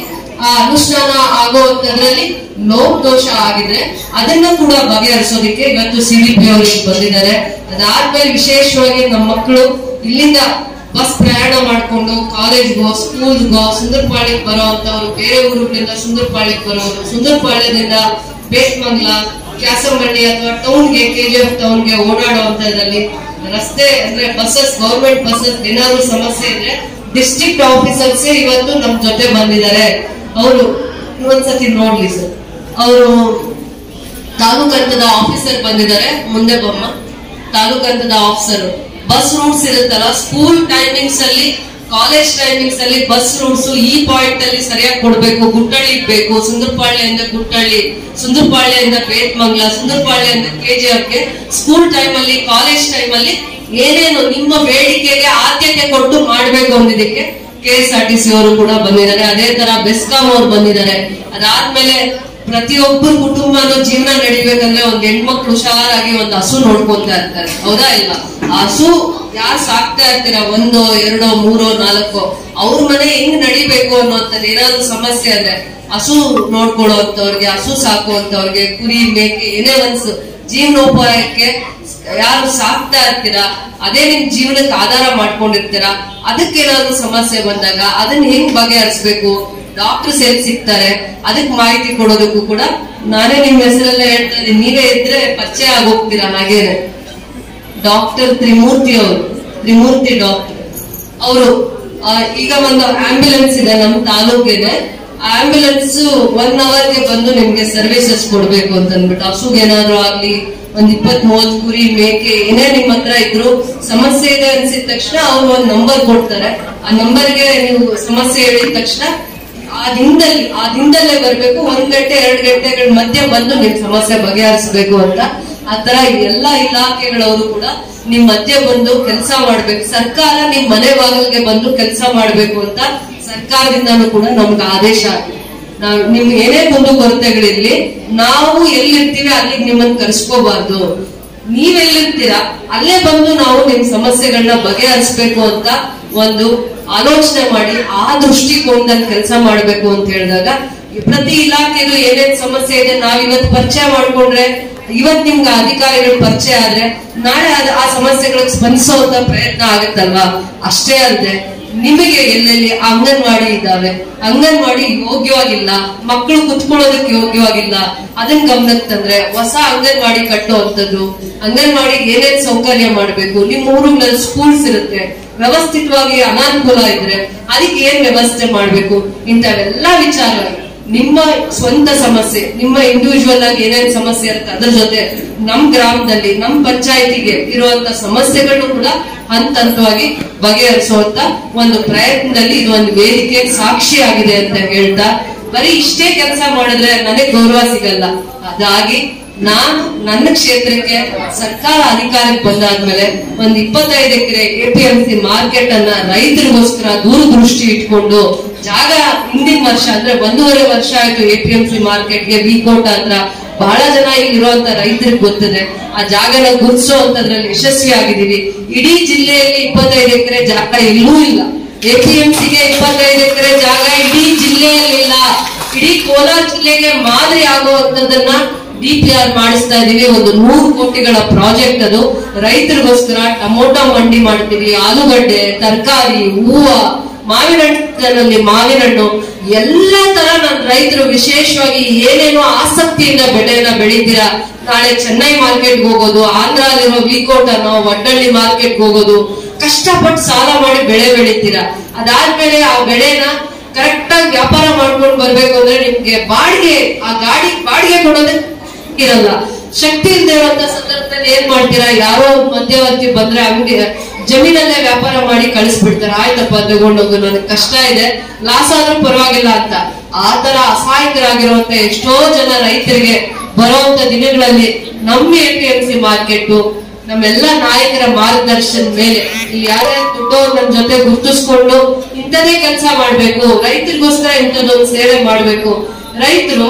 ಆ ಅನುಷ್ಠಾನ ಆಗುವಂತದ್ರಲ್ಲಿ ಲೋಪದೋಷ ಆಗಿದೆ, ಅದನ್ನ ಕೂಡ ಬಗೆಹರಿಸೋದಕ್ಕೆ ಇವತ್ತು ಸಿಡಿಪಿ ಅವರಿಗೆ ಬಂದಿದ್ದಾರೆ. ಅದಾದ್ಮೇಲೆ ವಿಶೇಷವಾಗಿ ನಮ್ಮ ಮಕ್ಕಳು ಇಲ್ಲಿಂದ ಬಸ್ ಪ್ರಯಾಣ ಮಾಡ್ಕೊಂಡು ಕಾಲೇಜ್ಗೋ, ಸ್ಕೂಲ್ಗೋ, ಸುಂದರಪಾಳ್ಯಕ್ಕೆ ಬರೋವಂತವ್ರು, ಬೇರೆ ಊರುಗಳಿಂದ ಸುಂದರಪಾಳ್ಯಕ್ಕೆ ಬರೋರು, ಸುಂದರಪಾಳ್ಯದಿಂದ ಬೇಟ್ಮಂಗ್ಲ, ಕ್ಯಾಸಂಬಳ್ಳಿ ಅಥವಾ ಟೌನ್ಗೆ, KGF ಟೌನ್ಗೆ ಓಡಾಡುವಂತದ್ರಲ್ಲಿ ರಸ್ತೆ ಅಂದ್ರೆ ಬಸ್ಸಸ್, ಗವರ್ಮೆಂಟ್ ಬಸ್ಸಸ್ ಏನಾದ್ರು ಸಮಸ್ಯೆ ಇದ್ರೆ ಡಿಸ್ಟ್ರಿಕ್ಟ್ ಆಫೀಸರ್ಸ್ ಇವತ್ತು ನಮ್ ಜೊತೆ ಬಂದಿದ್ದಾರೆ. ಅವರು ಒಂದ್ಸತಿ ನೋಡ್ಲಿ ಸರ್, ಅವರು ತಾಲೂಕು ಹಂತದ ಆಫೀಸರ್ ಬಂದಿದ್ದಾರೆ. ಮುಂದೆ ಬಮ್ಮ, ತಾಲೂಕು ಹಂತದ ಆಫೀಸರ್. ಬಸ್ ರೂಟ್ಸ್ ಇರುತ್ತಲ್ಲ, ಸ್ಕೂಲ್ ಟೈಮಿಂಗ್ಸ್ ಅಲ್ಲಿ, ಕಾಲೇಜ್ ಟೈಮಿಂಗ್ಸ್ ಅಲ್ಲಿ ಬಸ್ ರೂಟ್ಸ್ ಈ ಪಾಯಿಂಟ್ ಅಲ್ಲಿ ಸರಿಯಾಗಿ ಕೊಡ್ಬೇಕು. ಗುಟ್ಟಳ್ಳಿ ಇರ್ಬೇಕು, ಸುಂದರಪಾಳ್ಯದಿಂದ ಗುಟ್ಟಳ್ಳಿ, ಸುಂದರಪಾಳ್ಯದಿಂದ ಬೇಟ್ಮಂಗ್ಲ, ಸುಂದರಪಾಳ್ಯದಿಂದ KGFಗೆ ಸ್ಕೂಲ್ ಟೈಮ್ ಅಲ್ಲಿ, ಕಾಲೇಜ್ ಟೈಮ್ ಅಲ್ಲಿ ಏನೇನು ನಿಮ್ಮ ಬೇಡಿಕೆಗೆ ಆದ್ಯತೆ ಕೊಟ್ಟು ಮಾಡ್ಬೇಕು ಅನ್ನೋದಕ್ಕೆ KSRTC ಅವರು ಕೂಡ ಬಂದಿದ್ದಾರೆ. ಅದೇ ತರ ಬೆಸ್ಕಾಂ ಅವರು ಬಂದಿದ್ದಾರೆ. ಅದಾದ್ಮೇಲೆ ಪ್ರತಿಯೊಬ್ಬರ ಕುಟುಂಬನೂ ಜೀವನ ನಡಿಬೇಕಂದ್ರೆ ಒಂದ್ ಹೆಣ್ಮಕ್ಳು ಹುಷಾರಾಗಿ ಒಂದು ಹಸು ನೋಡ್ಕೊಂತಾ ಇರ್ತಾರೆ, ಹೌದಾ ಇಲ್ವಾ? ಆ ಹಸು ಯಾರು ಸಾಕ್ತಾ ಇರ್ತೀರ, 1, 2, 3, 4, ಅವ್ರ ಮನೆ ಹೆಂಗ್ ನಡಿಬೇಕು ಅನ್ನೋಂಥದ್ದು ಏನಾದ್ರು ಸಮಸ್ಯೆ ಅಂದ್ರೆ ಹಸು ನೋಡ್ಕೊಳ್ಳುವಂತವ್ರಿಗೆ, ಹಸು ಸಾಕುವಂತವ್ರಿಗೆ, ಕುರಿ, ಮೇಕೆ, ಏನೇ ಒಂದು ಜೀವನೋಪಾಯಕ್ಕೆ ಯಾರು ಸಾಕ್ತಾ ಇರ್ತೀರಾ, ಅದೇ ನಿಮ್ ಜೀವನಕ್ಕೆ ಆಧಾರ ಮಾಡ್ಕೊಂಡಿರ್ತೀರಾ, ಅದಕ್ಕೇನಾದ್ರು ಸಮಸ್ಯೆ ಬಂದಾಗ ಅದನ್ನ ಹೆಂಗ್ ಬಗೆಹರಿಸ್ಬೇಕು, ಡಾಕ್ಟರ್ಸ್ ಎಲ್ಲಿ ಸಿಗ್ತಾರೆ, ಅದಕ್ಕೆ ಮಾಹಿತಿ ಕೊಡೋದಕ್ಕೂ ಕೂಡ ನಾನೇ ನಿಮ್ ಹೆಸರೆಲ್ಲ ಹೇಳ್ತಾ ಇದ್ದೀನಿ. ನೀವೇ ಇದ್ರೆ ಪರಿಚಯ ಆಗೋಗ್ತೀರಾ. ಹಾಗೇನೆ ಡಾಕ್ಟರ್ ತ್ರಿಮೂರ್ತಿ ಅವರು, ತ್ರಿಮೂರ್ತಿ ಡಾಕ್ಟರ್ ಅವರು ಈಗ ಒಂದು ಆಂಬ್ಯುಲೆನ್ಸ್ ಇದೆ ನಮ್ಮ ತಾಲೂಕಿಗೆ. ಆಂಬ್ಯುಲೆನ್ಸ್ 1 ಅವರ್ಗೆ ಬಂದು ನಿಮ್ಗೆ ಸರ್ವಿಸಸ್ ಕೊಡ್ಬೇಕು ಅಂತ ಅಂದ್ಬಿಟ್ಟು, ಹಸುಗೆ ಏನಾದ್ರು ಆಗ್ಲಿ, ಒಂದ್ 20-30 ಕುರಿ ಮೇಕೆ ಏನೇ ನಿಮ್ ಹತ್ರ ಇದ್ರು ಸಮಸ್ಯೆ ಇದೆ ಅನ್ಸಿದ ತಕ್ಷಣ ಅವ್ರು ಒಂದ್ ನಂಬರ್ ಕೊಡ್ತಾರೆ. ಆ ನಂಬರ್ಗೆ ನೀವು ಸಮಸ್ಯೆ ಹೇಳಿದ ತಕ್ಷಣ ಆ ದಿನದಲ್ಲೇ ಬರ್ಬೇಕು. 1 ಗಂಟೆ 2 ಗಂಟೆಗಳ ಮಧ್ಯೆ ಬಂದು ನಿಮ್ ಸಮಸ್ಯೆ ಬಗೆಹರಿಸಬೇಕು ಅಂತ. ಆತರ ಎಲ್ಲಾ ಇಲಾಖೆಗಳವರು ಕೂಡ ನಿಮ್ ಮಧ್ಯೆ ಬಂದು ಕೆಲಸ ಮಾಡ್ಬೇಕು. ಸರ್ಕಾರ ನಿಮ್ ಮನೆ ಬಾಗಿಲಿಗೆ ಬಂದು ಕೆಲಸ ಮಾಡ್ಬೇಕು ಅಂತ ಸರ್ಕಾರದಿಂದಾನು ಕೂಡ ನಮ್ಗೆ ಆದೇಶ ಆಗಿದೆ. ನಿಮ್ಗೆ ಏನೇ ಕುಂದು ಕೊರತೆಗಳಿರ್ಲಿ, ನಾವು ಎಲ್ಲಿರ್ತೀವಿ ಅಲ್ಲಿಗೆ ನಿಮ್ಮನ್ನ ಕರ್ಸ್ಕೋಬಾರ್ದು. ನೀವೆಲ್ಲಿರ್ತೀರಾ ಅಲ್ಲೇ ಬಂದು ನಾವು ನಿಮ್ ಸಮಸ್ಯೆಗಳನ್ನ ಬಗೆಹರಿಸ್ಬೇಕು ಅಂತ ಒಂದು ಆಲೋಚನೆ ಮಾಡಿ ಆ ದೃಷ್ಟಿಕೋನದಲ್ಲಿ ಕೆಲಸ ಮಾಡ್ಬೇಕು ಅಂತ ಹೇಳಿದಾಗ, ಪ್ರತಿ ಇಲಾಖೆಗೂ ಏನೇನ್ ಸಮಸ್ಯೆ ಇದೆ ನಾವ್ ಇವತ್ತು ಪರಿಚಯ ಮಾಡ್ಕೊಂಡ್ರೆ, ಇವತ್ ನಿಮ್ಗೆ ಅಧಿಕಾರಿಗಳು ಪರಿಚಯ ಆದ್ರೆ ನಾಳೆ ಆ ಸಮಸ್ಯೆಗಳಿಗೆ ಸ್ಪಂದಿಸುವಂತ ಪ್ರಯತ್ನ ಆಗುತ್ತಲ್ವಾ. ಅಷ್ಟೇ ಅಲ್ಲದೆ ನಿಮಗೆ ಎಲ್ಲೆಲ್ಲಿ ಅಂಗನವಾಡಿ ಇದ್ದಾವೆ, ಅಂಗನವಾಡಿ ಯೋಗ್ಯವಾಗಿಲ್ಲ, ಮಕ್ಕಳು ಕುತ್ಕೊಳ್ಳೋದಕ್ಕೆ ಯೋಗ್ಯವಾಗಿಲ್ಲ, ಅದನ್ನ ಗಮನಕ್ಕೆ ತಂದ್ರೆ ಹೊಸ ಅಂಗನವಾಡಿ ಕಟ್ಟುವಂಥದ್ದು, ಅಂಗನವಾಡಿ ಏನೇನ್ ಸೌಕರ್ಯ ಮಾಡ್ಬೇಕು, ನಿಮ್ ಊರುಗಳಲ್ಲಿ ಸ್ಕೂಲ್ಸ್ ಇರುತ್ತೆ, ವ್ಯವಸ್ಥಿತವಾಗಿ ಅನಾನುಕೂಲ ಇದ್ರೆ ಅದಕ್ಕೆ ಏನ್ ವ್ಯವಸ್ಥೆ ಮಾಡ್ಬೇಕು, ಇಂಥವೆಲ್ಲಾ ವಿಚಾರ ನಿಮ್ಮ ಸ್ವಂತ ಸಮಸ್ಯೆ, ನಿಮ್ಮ ಇಂಡಿವಿಜುವಲ್ ಆಗಿ ಏನೇನ್ ಸಮಸ್ಯೆ ಇರುತ್ತೆ ಅದ್ರ ಜೊತೆ ನಮ್ ಗ್ರಾಮದಲ್ಲಿ ನಮ್ ಪಂಚಾಯತಿಗೆ ಇರುವಂತ ಸಮಸ್ಯೆಗಳನ್ನು ಕೂಡ ಹಂತ ಹಂತವಾಗಿ ಬಗೆಹರಿಸುವಂತ ಒಂದು ಪ್ರಯತ್ನದಲ್ಲಿ ಇದು ಒಂದು ವೇದಿಕೆ ಸಾಕ್ಷಿ ಆಗಿದೆ ಅಂತ ಹೇಳ್ತಾ, ಬರೀ ಇಷ್ಟೇ ಕೆಲಸ ಮಾಡಿದ್ರೆ ನನಗೆ ಗೌರವ ಸಿಗಲ್ಲ. ಅದಾಗಿ ನಾನು ನನ್ನ ಕ್ಷೇತ್ರಕ್ಕೆ ಸರ್ಕಾರ ಅಧಿಕಾರಕ್ಕೆ ಬಂದಾದ್ಮೇಲೆ ಒಂದ್ 25 ಎಕರೆ APMC ಮಾರ್ಕೆಟ್ ಅನ್ನ ರೈತರಿಗೋಸ್ಕರ ದೂರದೃಷ್ಟಿ ಇಟ್ಕೊಂಡು ಜಾಗ ಹಿಂದಿನ ವರ್ಷ ಅಂದ್ರೆ 1.5 ವರ್ಷ ಆಯ್ತು APMC ಮಾರ್ಕೆಟ್ಗೆ ವಿಕೋಟ ಹತ್ರ. ಬಹಳ ಜನ ಇಲ್ಲಿರುವಂತ ರೈತರಿಗೆ ಗೊತ್ತಿದೆ. ಆ ಜಾಗನ ಗುರ್ತಿಸುವಂತದ್ರಲ್ಲಿ ಯಶಸ್ವಿ ಆಗಿದ್ದೀವಿ. ಇಡೀ ಜಿಲ್ಲೆಯಲ್ಲಿ 25 ಎಕರೆ ಜಾಗ ಎಲ್ಲೂ ಇಲ್ಲ. APMCಗೆ 25 ಎಕರೆ ಜಾಗ ಇಡೀ ಜಿಲ್ಲೆಯಲ್ಲಿ ಇಲ್ಲ. ಇಡೀ ಕೋಲಾರ ಜಿಲ್ಲೆಗೆ ಮಾದರಿ ಆಗುವಂತದನ್ನ DPR ಮಾಡಿಸ್ತಾ ಇದೀವಿ. ಒಂದು 100 ಕೋಟಿಗಳ ಪ್ರಾಜೆಕ್ಟ್ ಅದು. ರೈತರಿಗೋಸ್ಕರ ಟೊಮೊಟೊ ಮಂಡಿ ಮಾಡ್ತೀವಿ, ಆಲೂಗಡ್ಡೆ, ತರಕಾರಿ, ಹೂವು, ಮಾವಿನ ಹಣ್ಣಲ್ಲಿ ಮಾವಿನ ಹಣ್ಣು, ಎಲ್ಲಾ ತರ ನನ್ನ ರೈತರು ವಿಶೇಷವಾಗಿ ಏನೇನೋ ಆಸಕ್ತಿಯಿಂದ ಬೆಳೆಯನ್ನ ಬೆಳಿತೀರಾ. ನಾಳೆ ಚೆನ್ನೈ ಮಾರ್ಕೆಟ್ಗೆ ಹೋಗೋದು, ಆಂಧ್ರಲ್ಲಿರೋ ವಿಕೋಟನೋ ವಡ್ಡಳ್ಳಿ ಮಾರ್ಕೆಟ್ಗೆ ಹೋಗೋದು, ಕಷ್ಟಪಟ್ಟು ಸಾಲ ಮಾಡಿ ಬೆಳೆ ಬೆಳಿತೀರಾ. ಅದಾದ್ಮೇಲೆ ಆ ಬೆಳೆನ ಕರೆಕ್ಟ್ ಆಗಿ ವ್ಯಾಪಾರ ಮಾಡ್ಕೊಂಡು ಬರ್ಬೇಕು ಅಂದ್ರೆ ನಿಮ್ಗೆ ಬಾಡಿಗೆ, ಆ ಗಾಡಿ ಬಾಡಿಗೆ ಕೊಡೋದೇ ಇರಲ್ಲ. ಶಕ್ತಿ ಇಲ್ಲದೆ ಇರುವಂತ ಸಂದರ್ಭದಲ್ಲಿ ಏನ್ ಮಾಡ್ತೀರಾ, ಯಾರೋ ಮಧ್ಯವರ್ತಿ ಬಂದ್ರೆ ಅಂಗಡಿ ಜಮೀನಲ್ಲೇ ವ್ಯಾಪಾರ ಮಾಡಿ ಕಳಿಸ್ಬಿಡ್ತಾರೆ. ಆಯ್ತಪ್ಪ ತಗೊಂಡೋಗು, ನನಗೆ ಕಷ್ಟ ಇದೆ, ಲಾಸ್ ಆದ್ರೂ ಪರವಾಗಿಲ್ಲ ಅಂತ. ಆತರ ಅಸಹಾಯಕರಾಗಿರುವಂತ ಎಷ್ಟೋ ಜನ ರೈತರಿಗೆ ಬರುವಂತ ದಿನಗಳಲ್ಲಿ ನಮ್ಮ APMC ಮಾರ್ಕೆಟ್ ನಮ್ಮೆಲ್ಲ ನಾಯಕರ ಮಾರ್ಗದರ್ಶನದ ಮೇಲೆ ಇಲ್ಲಿ ಯಾರ್ಯಾರು ದುಡ್ಡವ್ರು ನಮ್ ಜೊತೆ ಗುರ್ತಿಸ್ಕೊಂಡು ಇಂಥದೇ ಕೆಲಸ ಮಾಡ್ಬೇಕು, ರೈತರಿಗೋಸ್ಕರ ಇಂಥದ್ದೊಂದು ಸೇವೆ ಮಾಡ್ಬೇಕು. ರೈತರು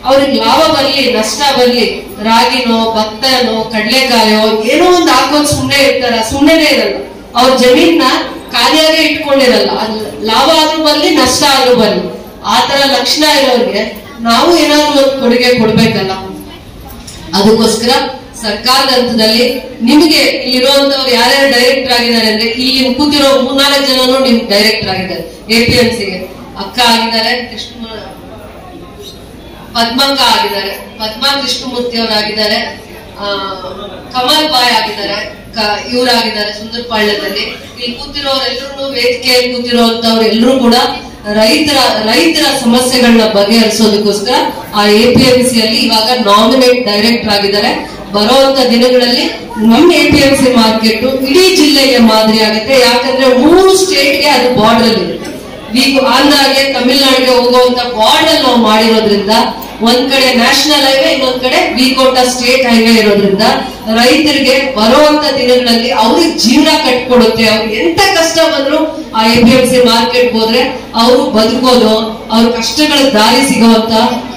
ಅವ್ರಿಗೆ ಲಾಭ ಬರ್ಲಿ ನಷ್ಟ ಬರ್ಲಿ, ರಾಗಿನೋ ಭತ್ತನೋ ಕಡ್ಲೆಕಾಯೋ ಏನೋ ಒಂದು ಹಾಕೋದ್ ಸುಮ್ನೆ ಇರ್ತಾರ, ಸುಮ್ನೆನೆ ಇರಲ್ಲ. ಅವ್ರ ಜಮೀನ ಖಾಲಿಯಾಗೆ ಇಟ್ಕೊಂಡಿರಲ್ಲ. ಲಾಭ ಆದ್ರೂ ಬರ್ಲಿ ನಷ್ಟ ಆದ್ರೂ ಬರ್ಲಿ, ಆತರ ಲಕ್ಷಣ ಇರೋರಿಗೆ ನಾವು ಏನಾದ್ರು ಒಂದು ಕೊಡುಗೆ ಕೊಡ್ಬೇಕಲ್ಲ. ಅದಕ್ಕೋಸ್ಕರ ಸರ್ಕಾರದ ಹಂತದಲ್ಲಿ ನಿಮ್ಗೆ ಇಲ್ಲಿರುವಂತವ್ರು ಯಾರ್ಯಾರು ಡೈರೆಕ್ಟರ್ ಆಗಿದ್ದಾರೆ ಅಂದ್ರೆ, ಇಲ್ಲಿ ಕೂತಿರೋ 3-4 ಜನನು ನಿಮ್ಗೆ ಡೈರೆಕ್ಟರ್ ಆಗಿದ್ದಾರೆ. APMCಗೆ ಅಕ್ಕ ಆಗಿದ್ದಾರೆ, ಪದ್ಮಕ್ಕ ಆಗಿದ್ದಾರೆ, ಪದ್ಮಾ ಕೃಷ್ಣಮೂರ್ತಿ ಅವರಾಗಿದ್ದಾರೆ, ಕಮಲ್ ಬಾಯ್ ಆಗಿದ್ದಾರೆ, ಇವರಾಗಿದ್ದಾರೆ ಸುಂದರಪಾಳ್ಯದಲ್ಲಿ. ಇಲ್ಲಿ ಕೂತಿರೋರೆಲ್ಲರೂ, ವೇದಿಕೆಯಲ್ಲಿ ಕೂತಿರುವಂತವ್ರು ಎಲ್ಲರೂ ಕೂಡ ರೈತರ ಸಮಸ್ಯೆಗಳನ್ನ ಬಗೆಹರಿಸೋದಕ್ಕೋಸ್ಕರ ಆ APMCಯಲ್ಲಿ ಇವಾಗ ನಾಮಿನೇಟ್ ಡೈರೆಕ್ಟರ್ ಆಗಿದ್ದಾರೆ. ಬರುವಂತ ದಿನಗಳಲ್ಲಿ ನಮ್ಮ APMC ಮಾರ್ಕೆಟ್ ಇಡೀ ಜಿಲ್ಲೆಗೆ ಮಾದರಿ ಆಗುತ್ತೆ. ಯಾಕಂದ್ರೆ 3 ಸ್ಟೇಟ್ಗೆ ಅದು ಬಾರ್ಡರ್ ಇದೆ. ಆಂಧ್ರಗೆ ತಮಿಳುನಾಡಿಗೆ ಹೋಗುವಂತ ಬಾರ್ಡರ್ ನಾವು ಮಾಡಿರೋದ್ರಿಂದ, ಒಂದ್ ಕಡೆ ನ್ಯಾಷನಲ್ ಹೈವೇ, ಇನ್ನೊಂದ್ ಕಡೆ ವಿಕೋಟ ಸ್ಟೇಟ್ ಹೈವೇ ಇರೋದ್ರಿಂದ ರೈತರಿಗೆ ಬರುವಂತ ದಿನಗಳಲ್ಲಿ ಅವ್ರಿಗೆ ಜೀವನ ಕಟ್ಕೊಡುತ್ತೆ. ಅವ್ರಿಗೆ ಎಂತ ಕಷ್ಟ ಬಂದ್ರು ಆ APMC ಮಾರ್ಕೆಟ್ ಹೋದ್ರೆ ಅವರು ಬದುಕೋದು, ಅವ್ರ ಕಷ್ಟಗಳ ದಾರಿ ಸಿಗುವಂತ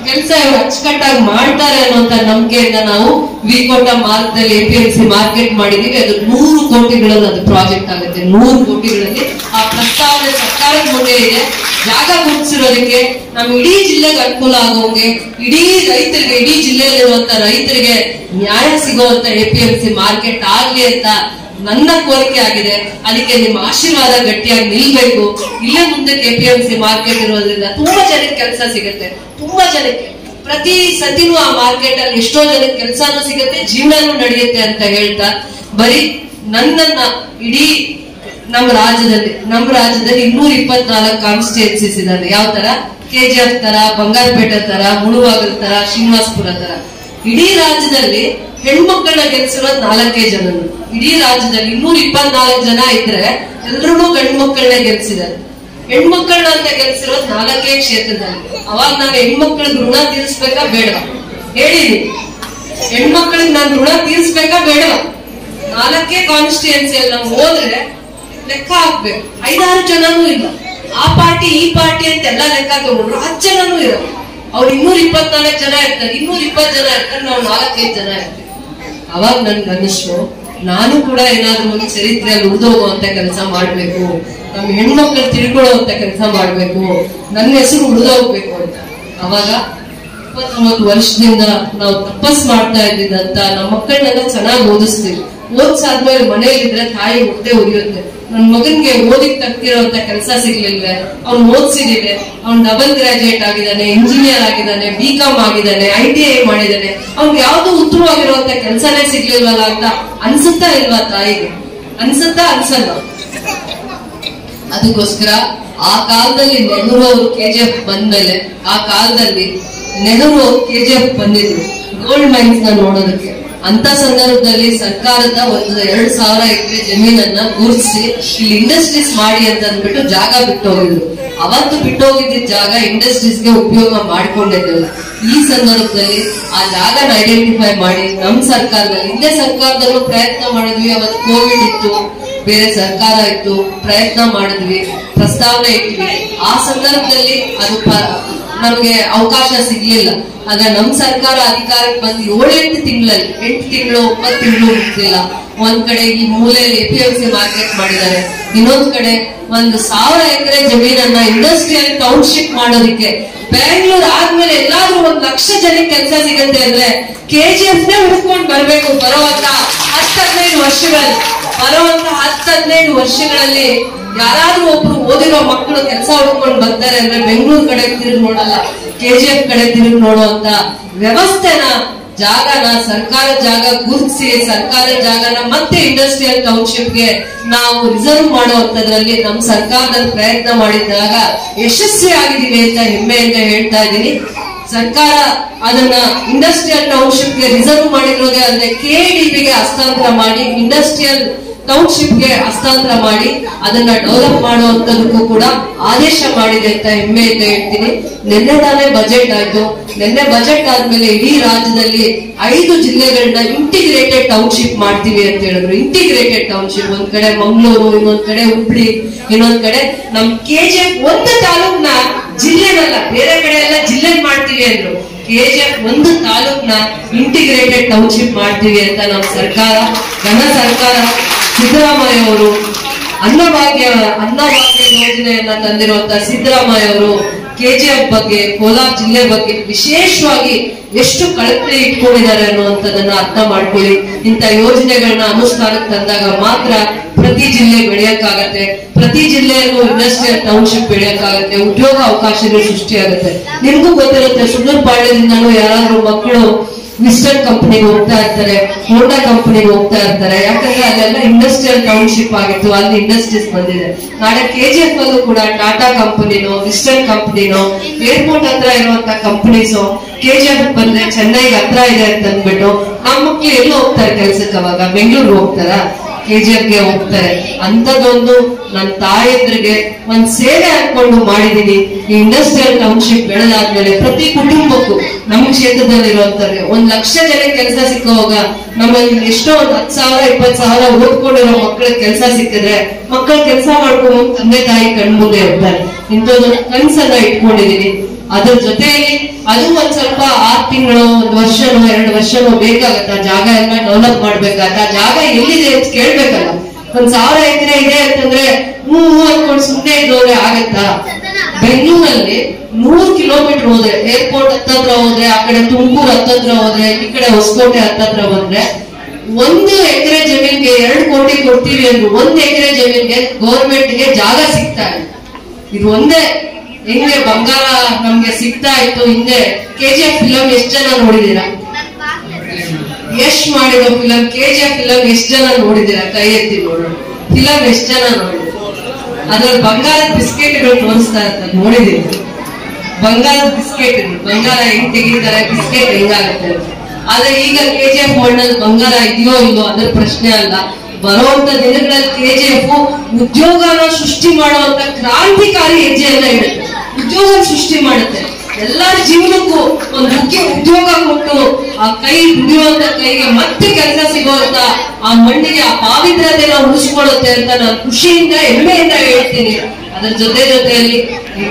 ಕೆಲಸ ಇವ್ರು ಅಚ್ಚುಕಟ್ಟಾಗಿ ಮಾಡ್ತಾರೆ ಅನ್ನುವಂತ ನಂಬಿಕೆಯಿಂದ ನಾವು ವಿಕೋಟ ಮಾರ್ಗದಲ್ಲಿ APMC ಮಾರ್ಕೆಟ್ ಮಾಡಿದೀವಿ. ಅದು 100 ಕೋಟಿಗಳಲ್ಲಿ ಅದು ಪ್ರಾಜೆಕ್ಟ್ ಆಗುತ್ತೆ. 100 ಕೋಟಿಗಳಲ್ಲಿ ಆ ಪ್ರಸ್ತಾವನೆ ಸರ್ಕಾರದ ಮುಂದೆ ಇದೆ. ಜಾಗ ಗುರುತಿಸಿರೋದಕ್ಕೆ ನಮ್ ಇಡೀ ಜಿಲ್ಲೆಗೆ ಅನುಕೂಲ ಆಗೋಂಗೆ, ಇಡೀ ರೈತರಿಗೆ, ಇಡೀ ಜಿಲ್ಲೆಯಲ್ಲಿರುವಂತ ರೈತರಿಗೆ ನ್ಯಾಯ ಸಿಗುವಂತ APMC ಮಾರ್ಕೆಟ್ ಆಗ್ಲಿ ಅಂತ ನನ್ನ ಕೋರಿಕೆ ಆಗಿದೆ. ಅದಕ್ಕೆ ನಿಮ್ಮ ಆಶೀರ್ವಾದ ಗಟ್ಟಿಯಾಗಿ ನಿಲ್ಬೇಕು. ಇಲ್ಲೇ ಮುಂದೆ APMC ಮಾರ್ಕೆಟ್ ಇರೋದ್ರಿಂದ ತುಂಬಾ ಜನಕ್ಕೆ ಕೆಲಸ ಸಿಗುತ್ತೆ. ತುಂಬಾ ಜನಕ್ಕೆ ಪ್ರತಿ ಸತಿನೂ ಆ ಮಾರ್ಕೆಟ್ ಅಲ್ಲಿ ಎಷ್ಟೋ ಜನಕ್ಕೆ ಕೆಲಸನೂ ಸಿಗುತ್ತೆ, ಜೀವನನೂ ನಡೆಯುತ್ತೆ ಅಂತ ಹೇಳ್ತಾ, ಬರೀ ನನ್ನನ್ನ ಇಡೀ ನಮ್ಮ ರಾಜ್ಯದಲ್ಲಿ 224 ಕಾನ್ಸ್ಟಿಟ್ಯೂನ್ಸೀಸ್ ಇದಾವೆ. ಯಾವ ತರ? KGF ತರ, ಬಂಗಾರಪೇಟೆ ತರ, ಮುಳುಬಾಗಿಲು ತರ, ಶ್ರೀನಿವಾಸಪುರ ತರ. ಇಡೀ ರಾಜ್ಯದಲ್ಲಿ ಹೆಣ್ಮಕ್ಳನ್ನ ಗೆಲ್ಸಿರೋದು 4 ಜನರು. ಇಡೀ ರಾಜ್ಯದಲ್ಲಿ 224 ಜನ ಇದ್ರೆ ಎಲ್ರೂ ಗಂಡು ಮಕ್ಕಳನ್ನ ಗೆಲ್ಸಿದ್ದಾರೆ. ಹೆಣ್ಮಕ್ಳನ್ನ ಅಂತ ಗೆಲ್ಸಿರೋದು 4 ಕ್ಷೇತ್ರದಲ್ಲಿ. ಅವಾಗ ನಾವು ಹೆಣ್ಮಕ್ಳಿಗೆ ಋಣ ತೀರಿಸ್ಬೇಕಾ ಬೇಡವಾ? ಹೇಳಿದೀನಿ, ಹೆಣ್ಮಕ್ಳಿಗೆ ನಾನು ಋಣ ತೀರಿಸ್ಬೇಕಾ ಬೇಡವಾ? 4 ಕಾನ್ಸ್ಟಿಟ್ಯೂನ್ಸಿ ಅಲ್ಲಿ ನಾವು ಹೋದ್ರೆ ಲೆಕ್ಕ ಹಾಕ್ಬೇಕು. 5-6 ಜನನೂ ಇಲ್ಲ. ಆ ಪಾರ್ಟಿ ಈ ಪಾರ್ಟಿ ಅಂತ ಎಲ್ಲ ಲೆಕ್ಕ ತಗೊಂಡ್ರು 10 ಜನನೂ ಇರೋದು. ಅವ್ರು 224 ಜನ ಇರ್ತಾರೆ, 220 ಜನ ಇರ್ತಾರೆ, ನಾವು 4-5 ಜನ ಇರ್ತೀವಿ. ಅವಾಗ ನನ್ಗೆ ಅನ್ನಿಸ್ತು, ನಾನು ಕೂಡ ಏನಾದ್ರೂ ಒಂದು ಚರಿತ್ರೆಯಲ್ಲಿ ಉಳಿದೋಗುವಂತ ಕೆಲಸ ಮಾಡ್ಬೇಕು, ನಮ್ಮ ಹೆಣ್ಮಕ್ಳು ತಿಳ್ಕೊಳ್ಳುವಂತ ಕೆಲಸ ಮಾಡ್ಬೇಕು, ನನ್ನ ಹೆಸರು ಉಳಿದೋಗ್ಬೇಕು ಅಂತ. ಅವಾಗ 29 ವರ್ಷದಿಂದ ನಾವು ತಪಸ್ ಮಾಡ್ತಾ ಇದ್ದಿದ್ದಂತ ನಮ್ಮ ಮಕ್ಕಳನ್ನೆಲ್ಲ ಚೆನ್ನಾಗಿ ಓದಿಸ್ತೀವಿ. ಓದ್ಸಾದ್ಮೇಲೆ ಮನೆಯಲ್ಲಿದ್ರೆ ತಾಯಿ ಹೊಟ್ಟೆ ಉರಿಯುತ್ತೆ. ನನ್ ಮಗನ್ಗೆ ಓದಿಗೆ ತಗ್ತಿರೋಂತ ಕೆಲಸ ಸಿಗ್ಲಿಲ್ವೇ? ಅವ್ನು ಓದಿಸಿದೀವಿ, ಅವ್ನು ಡಬಲ್ ಗ್ರಾಜುಯೇಟ್ ಆಗಿದ್ದಾನೆ, ಇಂಜಿನಿಯರ್ ಆಗಿದ್ದಾನೆ, BCom ಆಗಿದ್ದಾನೆ, ITI ಮಾಡಿದ್ದಾನೆ, ಅವ್ನಿಗೆ ಯಾವ್ದು ಉತ್ತರವಾಗಿರುವಂತ ಕೆಲಸನೇ ಸಿಗ್ಲಿಲ್ವಲ್ಲ ಅಂತ ಅನ್ಸುತ್ತಾ ಇಲ್ವಾ ತಾಯಿಗೆ? ಅನ್ಸುತ್ತಾ? ಅನ್ಸಲ್ಲ. ಅದಕ್ಕೋಸ್ಕರ ಆ ಕಾಲದಲ್ಲಿ ನೆಹರು ಅವರು KGF ಬಂದ್ಮೇಲೆ, ಆ ಕಾಲದಲ್ಲಿ ನೆಹರು ಅವರು KGF ಬಂದಿದ್ರು ಗೋಲ್ಡ್ ಮೈನ್ಸ್ ನ ನೋಡೋದಕ್ಕೆ. ಅಂತ ಸಂದರ್ಭದಲ್ಲಿ ಸರ್ಕಾರದ 2,000 ಎಕರೆ ಜಮೀನನ್ನ ಗುರುತಿಸಿ ಇಲ್ಲಿ ಇಂಡಸ್ಟ್ರೀಸ್ ಮಾಡಿ ಅಂತ ಅಂದ್ಬಿಟ್ಟು ಜಾಗ ಬಿಟ್ಟು ಹೋಗಿದ್ರು. ಅವತ್ತು ಬಿಟ್ಟು ಹೋಗಿದ್ದ ಜಾಗ ಇಂಡಸ್ಟ್ರೀಸ್ಗೆ ಉಪಯೋಗ ಮಾಡ್ಕೊಂಡಿದ್ದಿಲ್ಲ. ಈ ಸಂದರ್ಭದಲ್ಲಿ ಆ ಜಾಗನ ಐಡೆಂಟಿಫೈ ಮಾಡಿ ನಮ್ಮ ಸರ್ಕಾರದಲ್ಲಿ, ಹಿಂದೆ ಸರ್ಕಾರದಲ್ಲೂ ಪ್ರಯತ್ನ ಮಾಡಿದ್ವಿ. ಅವತ್ತು ಕೋವಿಡ್ ಇತ್ತು, ಬೇರೆ ಸರ್ಕಾರ ಇತ್ತು, ಪ್ರಯತ್ನ ಮಾಡಿದ್ವಿ, ಪ್ರಸ್ತಾವನೆ ಇಟ್ವಿ. ಆ ಸಂದರ್ಭದಲ್ಲಿ ಅದು ನಮ್ಗೆ ಅವಕಾಶ ಸಿಗ್ಲಿಲ್ಲ. ಆಗ ನಮ್ ಸರ್ಕಾರ ಅಧಿಕಾರಕ್ಕೆ ಬಂದು 7-8 ತಿಂಗಳಲ್ಲಿ 8 ತಿಂಗಳು 9 ತಿಂಗಳು ಮುಗ್ದಿಲ್ಲ. ಒಂದ್ ಕಡೆ ಈ ಮೂಲೆಯಲ್ಲಿ APMC ಮಾರ್ಕೆಟ್ ಮಾಡಿದ್ದಾರೆ, ಇನ್ನೊಂದ್ ಕಡೆ 1,000 ಎಕರೆ ಜಮೀನನ್ನ ಇಂಡಸ್ಟ್ರಿಯಲ್ ಟೌನ್ಶಿಪ್ ಮಾಡೋದಿಕ್ಕೆ. ಬೆಂಗಳೂರು ಆದ್ಮೇಲೆ ಎಲ್ಲಾದ್ರೂ 1,00,000 ಜನಕ್ಕೆ ಕೆಲಸ ಸಿಗತ್ತೆ ಅಂದ್ರೆ KGF ನೇ ಹುಡ್ಕೊಂಡು ಬರ್ಬೇಕು. ಬರುವಂತ 10-15 ವರ್ಷಗಳಲ್ಲಿ, ಬರುವಂತ 10-15 ವರ್ಷಗಳಲ್ಲಿ ಯಾರಾದ್ರೂ ಒಬ್ರು ಓದಿರೋ ಮಕ್ಕಳು ಕೆಲಸ ಹುಡ್ಕೊಂಡು ಬರ್ತಾರೆ ಅಂದ್ರೆ ಬೆಂಗಳೂರು ಕಡೆ ತಿರುಗಿ ನೋಡಲ್ಲ, KGF ಕಡೆ ತಿರುಗಿ ನೋಡುವಂತ ವ್ಯವಸ್ಥೆನ, ಜಾಗನ, ಸರ್ಕಾರ ಜಾಗ ಗುರುತಿಸಿ ಸರ್ಕಾರ ಜಾಗನ ಮತ್ತೆ ಇಂಡಸ್ಟ್ರಿಯಲ್ ಟೌನ್ಶಿಪ್ಗೆ ನಾವು ರಿಸರ್ವ್ ಮಾಡುವಂತದ್ರಲ್ಲಿ ನಮ್ಮ ಸರ್ಕಾರದಲ್ಲಿ ಪ್ರಯತ್ನ ಮಾಡಿದಾಗ ಯಶಸ್ವಿ ಆಗಿದೀವಿ ಅಂತ ಹೆಮ್ಮೆಯಿಂದ ಹೇಳ್ತಾ ಇದ್ದೀನಿ. ಸರ್ಕಾರ ಅದನ್ನ ಇಂಡಸ್ಟ್ರಿಯಲ್ ಟೌನ್ಶಿಪ್ಗೆ ರಿಸರ್ವ್ ಮಾಡಿರೋದೇ ಅಂದ್ರೆ KDBಗೆ ಹಸ್ತಾಂತರ ಮಾಡಿ, ಇಂಡಸ್ಟ್ರಿಯಲ್ ಟೌನ್ಶಿಪ್ಗೆ ಹಸ್ತಾಂತರ ಮಾಡಿ ಅದನ್ನ ಡೆವಲಪ್ ಮಾಡುವಂತದಕ್ಕೂ ಕೂಡ ಆದೇಶ ಮಾಡಿದೆ ಅಂತ ಹೆಮ್ಮೆಯಿಂದ ಹೇಳ್ತೀನಿ. ನಿನ್ನೆ ತಾನೇ ಬಜೆಟ್ ಆಯ್ತು. ನಿನ್ನೆ ಬಜೆಟ್ ಆದ್ಮೇಲೆ ಇಡೀ ರಾಜ್ಯದಲ್ಲಿ 5 ಜಿಲ್ಲೆಗಳನ್ನ ಇಂಟಿಗ್ರೇಟೆಡ್ ಟೌನ್ಶಿಪ್ ಮಾಡ್ತೀವಿ ಅಂತ ಹೇಳಿದ್ರು. ಇಂಟಿಗ್ರೇಟೆಡ್ ಟೌನ್ಶಿಪ್, ಒಂದ್ ಕಡೆ ಮಂಗಳೂರು, ಇನ್ನೊಂದ್ ಕಡೆ ಹುಬ್ಳಿ, ಇನ್ನೊಂದ್ ಕಡೆ ನಮ್ KGF ಒಂದು ತಾಲೂಕ್ನ ಜಿಲ್ಲೆನಲ್ಲ, ಬೇರೆ ಕಡೆ ಎಲ್ಲ ಜಿಲ್ಲೆ ಮಾಡ್ತೀವಿ ಅಂದ್ರು. KGF ಒಂದು ತಾಲೂಕ್ನ ಇಂಟಿಗ್ರೇಟೆಡ್ ಟೌನ್ಶಿಪ್ ಮಾಡ್ತೀವಿ ಅಂತ ನಮ್ಮ ಸರ್ಕಾರ, ಘನ ಸರ್ಕಾರ ಸಿದ್ದರಾಮಯ್ಯ ಅವರು ಅನ್ನಭಾಗ್ಯ ಯೋಜನೆಯನ್ನ ತಂದಿರುವಂತಹ ಸಿದ್ದರಾಮಯ್ಯ ಅವರು KGF ಬಗ್ಗೆ, ಕೋಲಾರ ಜಿಲ್ಲೆ ಬಗ್ಗೆ ವಿಶೇಷವಾಗಿ ಎಷ್ಟು ಕಳಕಳಿ ಇಟ್ಕೊಂಡಿದ್ದಾರೆ ಅನ್ನುವಂಥದ್ದನ್ನ ಅರ್ಥ ಮಾಡ್ಕೊಳ್ಳಿ. ಇಂಥ ಯೋಜನೆಗಳನ್ನ ಅನುಷ್ಠಾನಕ್ಕೆ ತಂದಾಗ ಮಾತ್ರ ಪ್ರತಿ ಜಿಲ್ಲೆ ಬೆಳೆಯಕ್ಕಾಗತ್ತೆ, ಪ್ರತಿ ಜಿಲ್ಲೆಯಲ್ಲೂ ಇಂಡಸ್ಟ್ರಿಯಲ್ ಟೌನ್ಶಿಪ್ ಬೆಳೆಯಕ್ಕಾಗತ್ತೆ, ಉದ್ಯೋಗ ಅವಕಾಶಗಳು ಸೃಷ್ಟಿಯಾಗುತ್ತೆ. ನಿಮ್ಗೂ ಗೊತ್ತಿರುತ್ತೆ, ಸುಂದರಪಾಳ್ಯದಿಂದಲೂ ಯಾರಾದ್ರೂ ಮಕ್ಕಳು ವಿಸ್ಟರ್ನ್ ಕಂಪನಿಗೆ ಹೋಗ್ತಾ ಇರ್ತಾರೆ, ಹೋಂಡಾ ಕಂಪನಿಗೆ ಹೋಗ್ತಾ ಇರ್ತಾರೆ. ಯಾಕಂದ್ರೆ ಅಲ್ಲೆಲ್ಲ ಇಂಡಸ್ಟ್ರಿಯಲ್ ಟೌನ್ಶಿಪ್ ಆಗಿತ್ತು, ಅಲ್ಲಿ ಇಂಡಸ್ಟ್ರೀಸ್ ಬಂದಿದೆ. ನಾಳೆ KGF ಅಲ್ಲೂ ಕೂಡ ಟಾಟಾ ಕಂಪನಿನೋ, ವಿಸ್ಟರ್ನ್ ಕಂಪನಿನೋ, ಏರ್ಪೋರ್ಟ್ ಹತ್ರ ಇರುವಂತ ಕಂಪನೀಸು KGF ಬಂದ್ರೆ ಚೆನ್ನೈಗೆ ಹತ್ರ ಇದೆ ಅಂತ ಅಂದ್ಬಿಟ್ಟು ನಮ್ಮ ಮಕ್ಳು ಎಲ್ಲಿ ಹೋಗ್ತಾರೆ ಕೆಲ್ಸಕ್ಕೆ? ಅವಾಗ ಬೆಂಗಳೂರು ಹೋಗ್ತಾರ? KGFಗೆ ಹೋಗ್ತಾರೆ. ಅಂತದೊಂದು ನನ್ನ ತಾಯಂದ್ರಿಗೆ ಒಂದ್ ಸೇವೆ ಹಾಕೊಂಡು ಮಾಡಿದೀನಿ. ಈ ಇಂಡಸ್ಟ್ರಿಯಲ್ ಟೌನ್ಶಿಪ್ ಬೆಳೆದಾದ್ಮೇಲೆ ಪ್ರತಿ ಕುಟುಂಬಕ್ಕೂ ನಮ್ಮ ಕ್ಷೇತ್ರದಲ್ಲಿರುವಂತವ್ರಿಗೆ 1,00,000 ಜನ ಕೆಲಸ ಸಿಕ್ಕುವಾಗ ನಮ್ಮಲ್ಲಿ ಎಷ್ಟೋ 10,000 20,000 ಓದ್ಕೊಂಡಿರೋ ಮಕ್ಕಳಿಗೆ ಕೆಲಸ ಸಿಕ್ಕಿದ್ರೆ ಮಕ್ಕಳು ಕೆಲಸ ಮಾಡ್ಕೊಂಡು ತಂದೆ ತಾಯಿ ಕಣ್ಮುಂದೆ ಇರ್ತಾರೆ. ಇಂಥದ್ದೊಂದು ಕನ್ಸನ್ನ ಇಟ್ಕೊಂಡಿದೀನಿ. ಅದ್ರ ಜೊತೆಯಲ್ಲಿ ಅದು ಒಂದ್ ಸ್ವಲ್ಪ 6 ತಿಂಗಳು, 1 ವರ್ಷನೋ 2 ವರ್ಷನೋ ಬೇಕಾಗತ್ತ. ಜಾಗ ಎಲ್ಲ ಡೆವಲಪ್ ಮಾಡ್ಬೇಕಾಗತ್ತ. ಜಾಗ ಎಲ್ಲಿದೆ ಅಂತ ಕೇಳ್ಬೇಕಲ್ಲ. 1,000 ಎಕರೆ ಇದೆ ಅಂತಂದ್ರೆ ಹೂ ಅನ್ಕೊಂಡು ಸುಮ್ಮನೆ ಇದ್ದೋದ್ರೆ ಆಗತ್ತಾ? ಬೆಂಗಳೂರಲ್ಲಿ 100 ಕಿಲೋಮೀಟರ್ ಹೋದ್ರೆ, ಏರ್ಪೋರ್ಟ್ ಹತ್ತತ್ರ ಹೋದ್ರೆ, ಆ ಕಡೆ ತುಮಕೂರು ಹತ್ತತ್ರ ಹೋದ್ರೆ, ಈ ಕಡೆ ಹೊಸಕೋಟೆ ಹತ್ತತ್ರ ಬಂದ್ರೆ 1 ಎಕರೆ ಜಮೀನ್ಗೆ 2 ಕೋಟಿ ಕೊಡ್ತೀವಿ ಅಂದ್ರೆ 1 ಎಕರೆ ಜಮೀನ್ಗೆ ಗೌರ್ಮೆಂಟ್ಗೆ ಜಾಗ ಸಿಗ್ತಾ ಇದೆ. ಇದು ಒಂದೇ ಹೆಂಗೆ ಬಂಗಾರ ನಮ್ಗೆ ಸಿಗ್ತಾ ಇತ್ತು. ಹಿಂದೆ KGF ಫಿಲಂ ಎಷ್ಟು ಜನ ನೋಡಿದೀರಾ? ಯಶ್ ಮಾಡಿರೋ ಫಿಲಂ KGF ಫಿಲಂ ಎಷ್ಟು ಜನ ನೋಡಿದೀರಾ? ಕೈ ಎತ್ತಿ ನೋಡೋಣ. ಫಿಲಂ ಎಷ್ಟು ಜನ ನೋಡಿದ್ರು? ಅದ್ರಲ್ಲಿ ಬಂಗಾರದ ಬಿಸ್ಕೆಟ್ಗಳು ತೋರಿಸ್ತಾ ಇರ್ತಾರೆ, ನೋಡಿದೀವಿ. ಬಂಗಾರದ ಬಿಸ್ಕೆಟ್ಗಳು, ಬಂಗಾರ ಹೆಂಗ್ ತೆಗಿತಾರೆ, ಬಿಸ್ಕೆಟ್ ಹೆಂಗಾಗುತ್ತೆ. ಆದ್ರೆ ಈಗ KGF ಮಣ್ಣಲ್ಲಿ ಬಂಗಾರ ಇದೆಯೋ ಇಲ್ಲೋ ಅದ್ರ ಪ್ರಶ್ನೆ ಅಲ್ಲ. ಬರುವಂತ ದಿನಗಳಲ್ಲಿ KGF ಉದ್ಯೋಗನ ಸೃಷ್ಟಿ ಮಾಡುವಂತ ಕ್ರಾಂತಿಕಾರಿ ಹೆಜ್ಜೆಯನ್ನ ಇಡುತ್ತೆ. ಉದ್ಯೋಗ ಸೃಷ್ಟಿ ಮಾಡುತ್ತೆ. ಎಲ್ಲರ ಜೀವನಕ್ಕೂ ಒಂದು ಮುಖ್ಯ ಉದ್ಯೋಗ ಕೊಟ್ಟು ಆ ಕೈ ದುಡಿಯುವಂತ ಕೈಗೆ ಮತ್ತೆ ಕೆಲಸ ಸಿಗುವಂತ ಆ ಮಣ್ಣಿಗೆ ಆ ಪಾವಿತ್ರತೆನ ಉಳಿಸ್ಕೊಳ್ಳುತ್ತೆ ಅಂತ ನಾನು ಖುಷಿಯಿಂದ ಹೆಮ್ಮೆಯಿಂದ ಹೇಳ್ತೀನಿ. ಅದ್ರ ಜೊತೆಯಲ್ಲಿ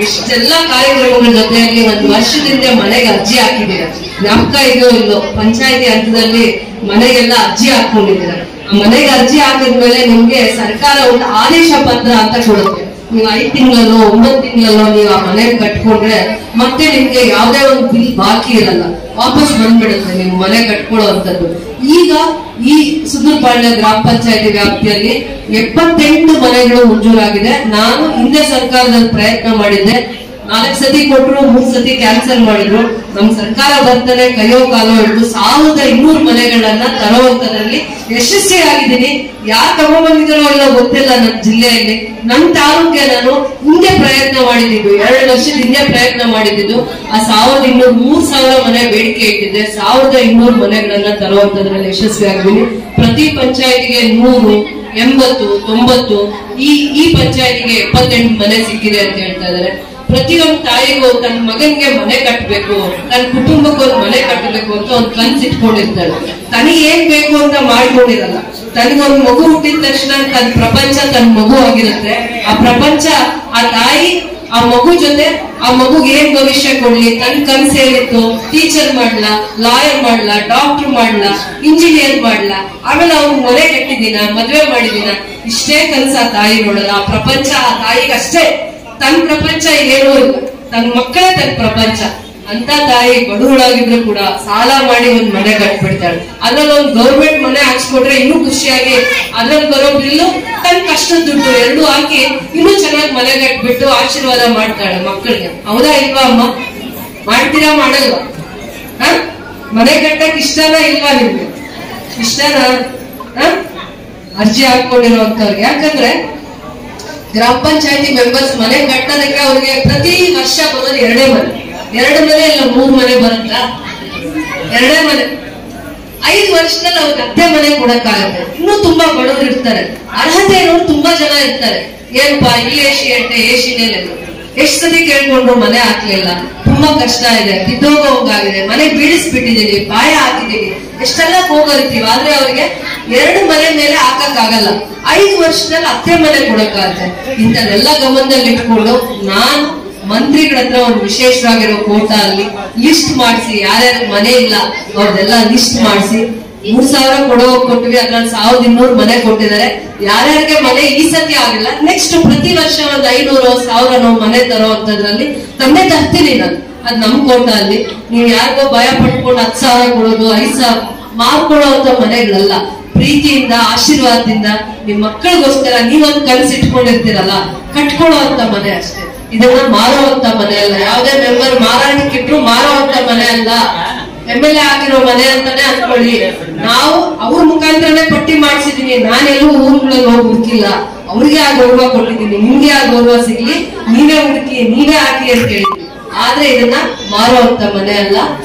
ಇಷ್ಟೆಲ್ಲಾ ಕಾರ್ಯಕ್ರಮಗಳ ಜೊತೆಯಲ್ಲಿ 1 ವರ್ಷದಿಂದ ಮನೆಗೆ ಅರ್ಜಿ ಹಾಕಿದ್ದೀರ. ಜ್ಞಾಪಕ ಇದೆಯೋ ಇಲ್ಲೋ? ಪಂಚಾಯತಿ ಹಂತದಲ್ಲಿ ಮನೆಗೆಲ್ಲ ಅರ್ಜಿ ಹಾಕೊಂಡಿದ್ದೀರ. ಆ ಮನೆಗೆ ಅರ್ಜಿ ಹಾಕಿದ್ಮೇಲೆ ನಿಮ್ಗೆ ಸರ್ಕಾರ ಒಂದು ಆದೇಶ ಪತ್ರ ಅಂತ ಕೊಡುತ್ತೆ. ನೀವು 5 ತಿಂಗಳಲ್ಲೋ 9 ತಿಂಗಳಲ್ಲೋ ನೀವು ಆ ಮನೆಗೆ ಕಟ್ಕೊಂಡ್ರೆ ಮತ್ತೆ ನಿಮ್ಗೆ ಯಾವ್ದೇ ಒಂದು ಬಿಲ್ ಬಾಕಿ ಇರಲ್ಲ, ವಾಪಸ್ ಬಂದ್ಬಿಡುತ್ತೆ ನೀವು ಮನೆ ಕಟ್ಕೊಳ್ಳುವಂಥದ್ದು. ಈಗ ಈ ಸುಂದರಪಾಳ್ಯ ಗ್ರಾಮ ಪಂಚಾಯತಿ ವ್ಯಾಪ್ತಿಯಲ್ಲಿ 78 ಮನೆಗಳು ಮಂಜೂರಾಗಿದೆ. ನಾನು ಹಿಂದೆ ಸರ್ಕಾರದಲ್ಲಿ ಪ್ರಯತ್ನ ಮಾಡಿದ್ದೆ. 4 ಸತಿ ಕೊಟ್ಟರು, 3 ಸತಿ ಕ್ಯಾನ್ಸಲ್ ಮಾಡಿದ್ರು. ನಮ್ ಸರ್ಕಾರ ಬರ್ತಾನೆ ಕೈಯೋ ಕಾಲೋ ಹಿಡಿದು 1200 ಮನೆಗಳನ್ನ ತರುವಂತದ್ರಲ್ಲಿ ಯಶಸ್ವಿಯಾಗಿದ್ದೀನಿ. ಯಾರು ತಗೊಂಡ್ಬಂದಿದ್ದಾರೋ ಇಲ್ಲ ಗೊತ್ತಿಲ್ಲ. ನನ್ನ ಜಿಲ್ಲೆಯಲ್ಲಿ, ನನ್ನ ತಾಲೂಕಿಗೆ ನಾನು ಹಿಂದೆ ಪ್ರಯತ್ನ ಮಾಡಿದ್ದು, 2 ವರ್ಷದ ಹಿಂದೆ ಪ್ರಯತ್ನ ಮಾಡಿದ್ದು. ಆ 1200 3000 ಮನೆ ಬೇಡಿಕೆ ಇಟ್ಟಿದ್ದೆ. 1200 ಮನೆಗಳನ್ನ ತರುವಂತದ್ರಲ್ಲಿ ಯಶಸ್ವಿಯಾಗಿದ್ದೀನಿ. ಪ್ರತಿ ಪಂಚಾಯತಿಗೆ 100, 80, 90, ಈ ಪಂಚಾಯತಿಗೆ 78 ಮನೆ ಸಿಕ್ಕಿದೆ ಅಂತ ಹೇಳ್ತಾ ಇದ್ದಾರೆ. ಪ್ರತಿಯೊಂದು ತಾಯಿಗೂ ತನ್ನ ಮಗನ್ಗೆ ಮನೆ ಕಟ್ಟಬೇಕು, ತನ್ನ ಕುಟುಂಬಕ್ಕೆ ಒಂದು ಮನೆ ಕಟ್ಟಬೇಕು ಅಂತ ಒಂದು ಕನ್ಸು ಇಟ್ಕೊಂಡಿರ್ತಾಳೆ. ತನಗೆ ಏನ್ ಬೇಕು ಅಂತ ಮಾಡ್ಕೊಂಡಿರಲ್ಲ. ತನಗೊಂದು ಮಗು ಹುಟ್ಟಿದ ತಕ್ಷಣ ತನ್ನ ಪ್ರಪಂಚ ತನ್ನ ಮಗು ಆಗಿರುತ್ತೆ. ಆ ಪ್ರಪಂಚ ಆ ತಾಯಿ ಆ ಮಗು ಜೊತೆ ಆ ಮಗುಗೆ ಏನ್ ಭವಿಷ್ಯ ಕೊಡ್ಲಿ, ತನ್ನ ಕನ್ಸು ಏನಿತ್ತು, ಟೀಚರ್ ಮಾಡ್ಲಾ, ಲಾಯರ್ ಮಾಡ್ಲಾ, ಡಾಕ್ಟರ್ ಮಾಡ್ಲಾ, ಇಂಜಿನಿಯರ್ ಮಾಡ್ಲಾ, ಆಮೇಲೆ ಅವ್ನು ಮನೆ ಕಟ್ಟಿದೀನ, ಮದ್ವೆ ಮಾಡಿದೀನ, ಇಷ್ಟೇ ಕನ್ಸ ಆ ತಾಯಿ ನೋಡಲ್ಲ. ಆ ಪ್ರಪಂಚ ಆ ತಾಯಿಗೆ ಅಷ್ಟೇ. ತನ್ನ ಪ್ರಪಂಚ ಏನೂ ಇಲ್ಲ, ತನ್ನ ಮಕ್ಕಳೇ ತನ್ನ ಪ್ರಪಂಚ. ಅಂತ ತಾಯಿ ಬಡವಳಾಗಿದ್ರು ಕೂಡ ಸಾಲ ಮಾಡಿ ಒಂದ್ ಮನೆ ಕಟ್ಬಿಡ್ತಾಳೆ. ಅದ್ರಲ್ಲಿ ಒಂದು ಗೌರ್ಮೆಂಟ್ ಮನೆ ಹಾಕ್ಸ್ಕೊಟ್ರೆ ಇನ್ನೂ ಖುಷಿಯಾಗಿ ಅದ್ರಲ್ಲಿ ಬರೋ ಬಿಲ್ಲು ತನ್ನ ಕಷ್ಟದ ದುಡ್ಡು 2 ಹಾಕಿ ಇನ್ನೂ ಚೆನ್ನಾಗಿ ಮನೆ ಕಟ್ಬಿಟ್ಟು ಆಶೀರ್ವಾದ ಮಾಡ್ತಾಳೆ ಮಕ್ಕಳಿಗೆ. ಹೌದಾ ಇಲ್ವಾ ಅಮ್ಮ? ಮಾಡ್ತೀರಾ ಮಾಡಲ್ವಾ? ಮನೆ ಕಟ್ಟಕ್ ಇಷ್ಟನಾ ಇಲ್ವಾ ನಿಮ್ಗೆ? ಇಷ್ಟನಾ? ಅರ್ಜಿ ಹಾಕೊಂಡಿರೋಂಥವ್ರಿಗೆ. ಯಾಕಂದ್ರೆ ಗ್ರಾಮ ಪಂಚಾಯತಿ ಮೆಂಬರ್ಸ್ ಮನೆ ಕಟ್ಟೋದಕ್ಕೆ ಅವ್ರಿಗೆ ಪ್ರತಿ ವರ್ಷ ಬರೋದು 2 ಮನೆ. 2 ಮನೆ ಇಲ್ಲ 3 ಮನೆ ಬರುತ್ತಾ? 2 ಮನೆ. 5 ವರ್ಷದಲ್ಲಿ ಅವ್ರಿಗೆ ಅತ್ತೆ ಮನೆ ಕೊಡಕ್ಕಾಗತ್ತೆ. ಇನ್ನೂ ತುಂಬಾ ಬಡವರು ಇರ್ತಾರೆ, ಅರ್ಹತೆ ಇರೋರು ತುಂಬಾ ಜನ ಇರ್ತಾರೆ. ಏನಪ್ಪಾ ಇಲ್ಲಿ ಏಸಿನೇ ಎಷ್ಟು ಸತಿ ಕೇಳ್ಕೊಂಡ್ರು ಮನೆ ಹಾಕ್ಲಿಲ್ಲ, ತುಂಬಾ ಕಷ್ಟ ಇದೆ, ಬಿದ್ದೋಗೋಗಾಗಿದೆ, ಮನೆ ಬೀಳಿಸ್ಬಿಟ್ಟಿದೀನಿ, ಪಾಯ ಹಾಕಿದೀನಿ, ಎಷ್ಟೆಲ್ಲ ಹೋಗರಿತೀವಿ. ಆದ್ರೆ ಅವ್ರಿಗೆ 2 ಮನೆ ಮೇಲೆ ಹಾಕಕ್ಕಾಗಲ್ಲ. 5 ವರ್ಷದಲ್ಲಿ ಅತ್ತೆ ಮನೆ ಕೊಡಕ್ಕಾಗತ್ತೆ. ಇಂಥದೆಲ್ಲ ಗಮನದಲ್ಲಿ ಇಟ್ಕೊಂಡು ನಾನು ಮಂತ್ರಿಗಳ ಹತ್ರ ಒಂದು ವಿಶೇಷವಾಗಿರೋ ಕೋಟಾ ಅಲ್ಲಿ ಲಿಸ್ಟ್ ಮಾಡಿಸಿ, ಯಾರ್ಯಾರ ಮನೆ ಇಲ್ಲ ಅವ್ರದೆಲ್ಲ ಲಿಸ್ಟ್ ಮಾಡಿಸಿ 3000 ಕೊಟ್ವಿ. ಅದ್ರಲ್ಲಿ 1200 ಮನೆ ಕೊಟ್ಟಿದ್ದಾರೆ. ಯಾರ್ಯಾರಿಗೆ ಮನೆ ಈ ಸತಿ ಆಗಿಲ್ಲ, ನೆಕ್ಸ್ಟ್ ಪ್ರತಿ ವರ್ಷ ಒಂದು 500 1000 ಮನೆ ತರೋಂಥದ್ರಲ್ಲಿ ತಂದೆ ತರ್ತೀನಿ ನಾನು. ಅದ್ ನಮ್ ಕೋಟಾ ಅಲ್ಲಿ. ನೀವ್ ಯಾರಿಗೋ ಭಯ ಪಟ್ಕೊಂಡು 10,000 ಕೊಡೋದು, 5,000 ಮಾರ್ಕೊಳ್ಳೋಂತ ಮನೆಗಳಲ್ಲ. ಪ್ರೀತಿಯಿಂದ ಆಶೀರ್ವಾದದಿಂದ ನಿಮ್ ಮಕ್ಕಳಿಗೋಸ್ಕರ ನೀವೊಂದು ಕನಸು ಇಟ್ಕೊಂಡಿರ್ತೀರಲ್ಲ, ಕಟ್ಕೊಳ್ಳುವಂತ ಮನೆ ಅಷ್ಟೇ. ಇದನ್ನ ಮಾರುವಂತ ಮನೆ ಅಲ್ಲ. ಯಾವ್ದೇ ಮೆಂಬರ್ ಮಾರಾಟಕ್ಕಿಟ್ರು ಮಾರುವಂತ ಮನೆ ಅಲ್ಲ. MLA ಆಗಿರೋ ಮನೆ ಅಂತಾನೆ ಅನ್ಕೊಳ್ಳಿ. ನಾವು ಅವ್ರ ಮುಖಾಂತರನೇ ಪಟ್ಟಿ ಮಾಡಿಸಿದೀನಿ. ನಾನೆಲ್ಲೂ ಊರುಗಳಲ್ಲಿ ಹೋಗಿ ಹುಡುಕಿಲ್ಲ. ಅವ್ರಿಗೆ ಆ ಗೌರವ ಕೊಟ್ಟಿದ್ದೀನಿ. ನಿಮ್ಗೆ ಆ ಗೌರವ ಸಿಗ್ಲಿ, ನೀವೇ ಹುಡುಕಿ, ನೀವೇ ಹಾಕಿ ಅಂತ ಹೇಳಿದ್ವಿ. ಆದ್ರೆ ಇದನ್ನ ಮಾರುವಂತ ಮನೆ ಅಲ್ಲ.